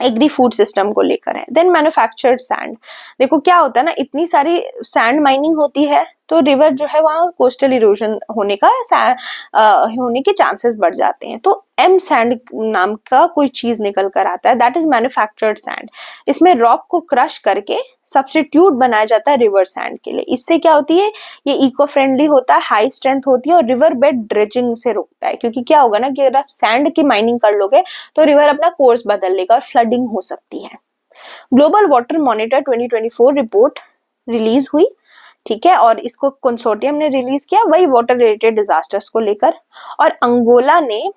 एग्री फूड सिस्टम को लेकर है। Then manufactured sand. देखो क्या होता है ना, इतनी सारी सैंड माइनिंग होती है तो रिवर जो है वहां कोस्टल इरोजन होने के चांसेस बढ़ जाते हैं। तो एम सैंड नाम का कोई चीज निकल कर आता है, दैट इज मैन्युफैक्चर्ड सैंड। इसमें रॉक को क्रश करके सब्स्टिट्यूट बनाया जाता है रिवर सैंड के लिए। इससे क्या होती है, ये इको फ्रेंडली होता है, हाई स्ट्रेंथ होती है और रिवर बेड ड्रेजिंग से रोकता है। क्योंकि क्या होगा ना कि अगर आप सैंड की माइनिंग कर लोगे तो रिवर अपना कोर्स बदल लेगा और फ्लडिंग हो सकती है। Global water monitor 2024 report release हुई, ठीक है, और इसको कंसोर्टियम ने रिलीज किया वही वाटर रिलेटेड डिजास्टर्स को लेकर। और अंगोला ने,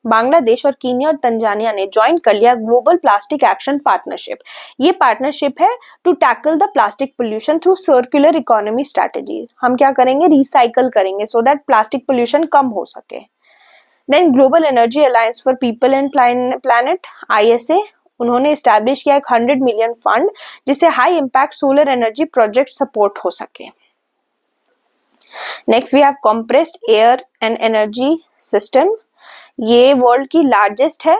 बांग्लादेश और कीनिया और तंजानिया ने ज्वाइन कर लिया ग्लोबल प्लास्टिक एक्शन पार्टनरशिप। ये पार्टनरशिप है to tackle the plastic pollution through circular economy strategy. हम क्या करेंगे, रिसाइकल करेंगे सो दैट प्लास्टिक पोल्यूशन कम हो सके। Then global energy alliance for people and planet ISA, उन्होंने एस्टैब्लिश किया एक 100 मिलियन फंड जिससे high impact solar energy project support हो सके। Next we have compressed air and energy system. ये वर्ल्ड की लार्जेस्ट है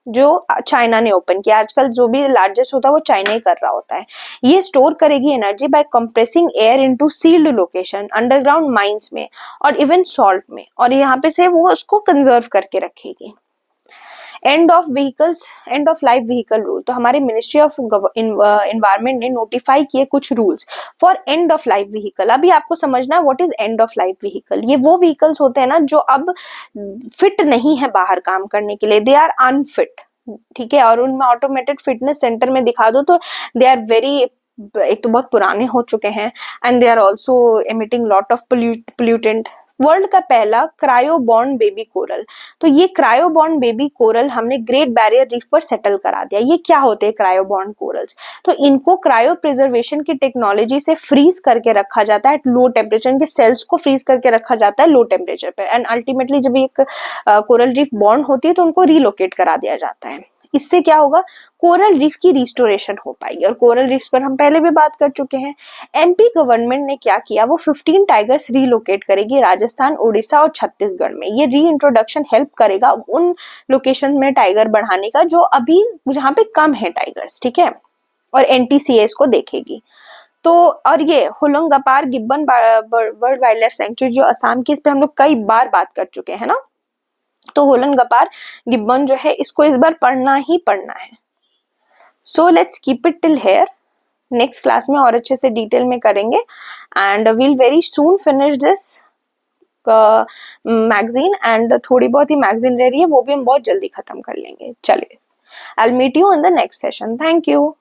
जो चाइना ने ओपन किया। आजकल जो भी लार्जेस्ट होता है वो चाइना ही कर रहा होता है। ये स्टोर करेगी energy by compressing air into sealed location, underground mines में और इवन सॉल्ट में, और यहाँ पे से वो उसको कंजर्व करके रखेगी। End of life vehicle rule. तो हमारे मिनिस्ट्री ऑफ एनवायरमेंट ने नोटिफाई किए कुछ rules for end of life vehicle. अभी आपको समझना है what is end of life vehicle. ये वो व्हीकल्स होते हैं ना जो अब फिट नहीं है बाहर काम करने के लिए, दे आर अनफिट, ठीक है, और उनमें ऑटोमेटेड फिटनेस सेंटर में दिखा दो तो दे आर वेरी, एक तो बहुत पुराने हो चुके हैं and they are also emitting lot of pollutant. World का पहला क्रायोबॉर्न बेबी कोरल। तो ये क्रायोबॉर्न बेबी कोरल हमने ग्रेट बैरियर रीफ पर सेटल करा दिया। ये क्या होते हैं क्रायोबॉर्न कोरल्स? तो इनको क्रायो प्रिजर्वेशन की टेक्नोलॉजी से फ्रीज करके रखा जाता है एट लो टेम्परेचर। इनके सेल्स को फ्रीज करके रखा जाता है लो टेम्परेचर पे, एंड अल्टीमेटली जब एक कोरल रीफ बॉर्न होती है तो उनको रिलोकेट करा दिया जाता है। इससे क्या होगा, कोरल रीफ की रिस्टोरेशन हो पाएगी, और कोरल रीफ पर हम पहले भी बात कर चुके हैं। एमपी गवर्नमेंट ने क्या किया, वो 15 टाइगर्स रीलोकेट करेगी राजस्थान, उड़ीसा और छत्तीसगढ़ में। ये री इंट्रोडक्शन हेल्प करेगा उन लोकेशन में टाइगर बढ़ाने का जो अभी जहाँ पे कम है टाइगर्स, ठीक है, और एनटीसीए को देखेगी। तो और ये Holangabad gibbon bird wildlife sanctuary जो असम की, इस पे हम लोग कई बार बात कर चुके हैं ना। तो होलंगाबाद गिब्बन जो है इसको इस बार पढ़ना ही पढ़ना है। So let's keep it till here, next class में और अच्छे से डिटेल में करेंगे, and we'll very soon finish this magazine, and थोड़ी बहुत ही मैगजीन रह रही है वो भी हम बहुत जल्दी खत्म कर लेंगे। चलिए, I will meet you in the next session. Thank you.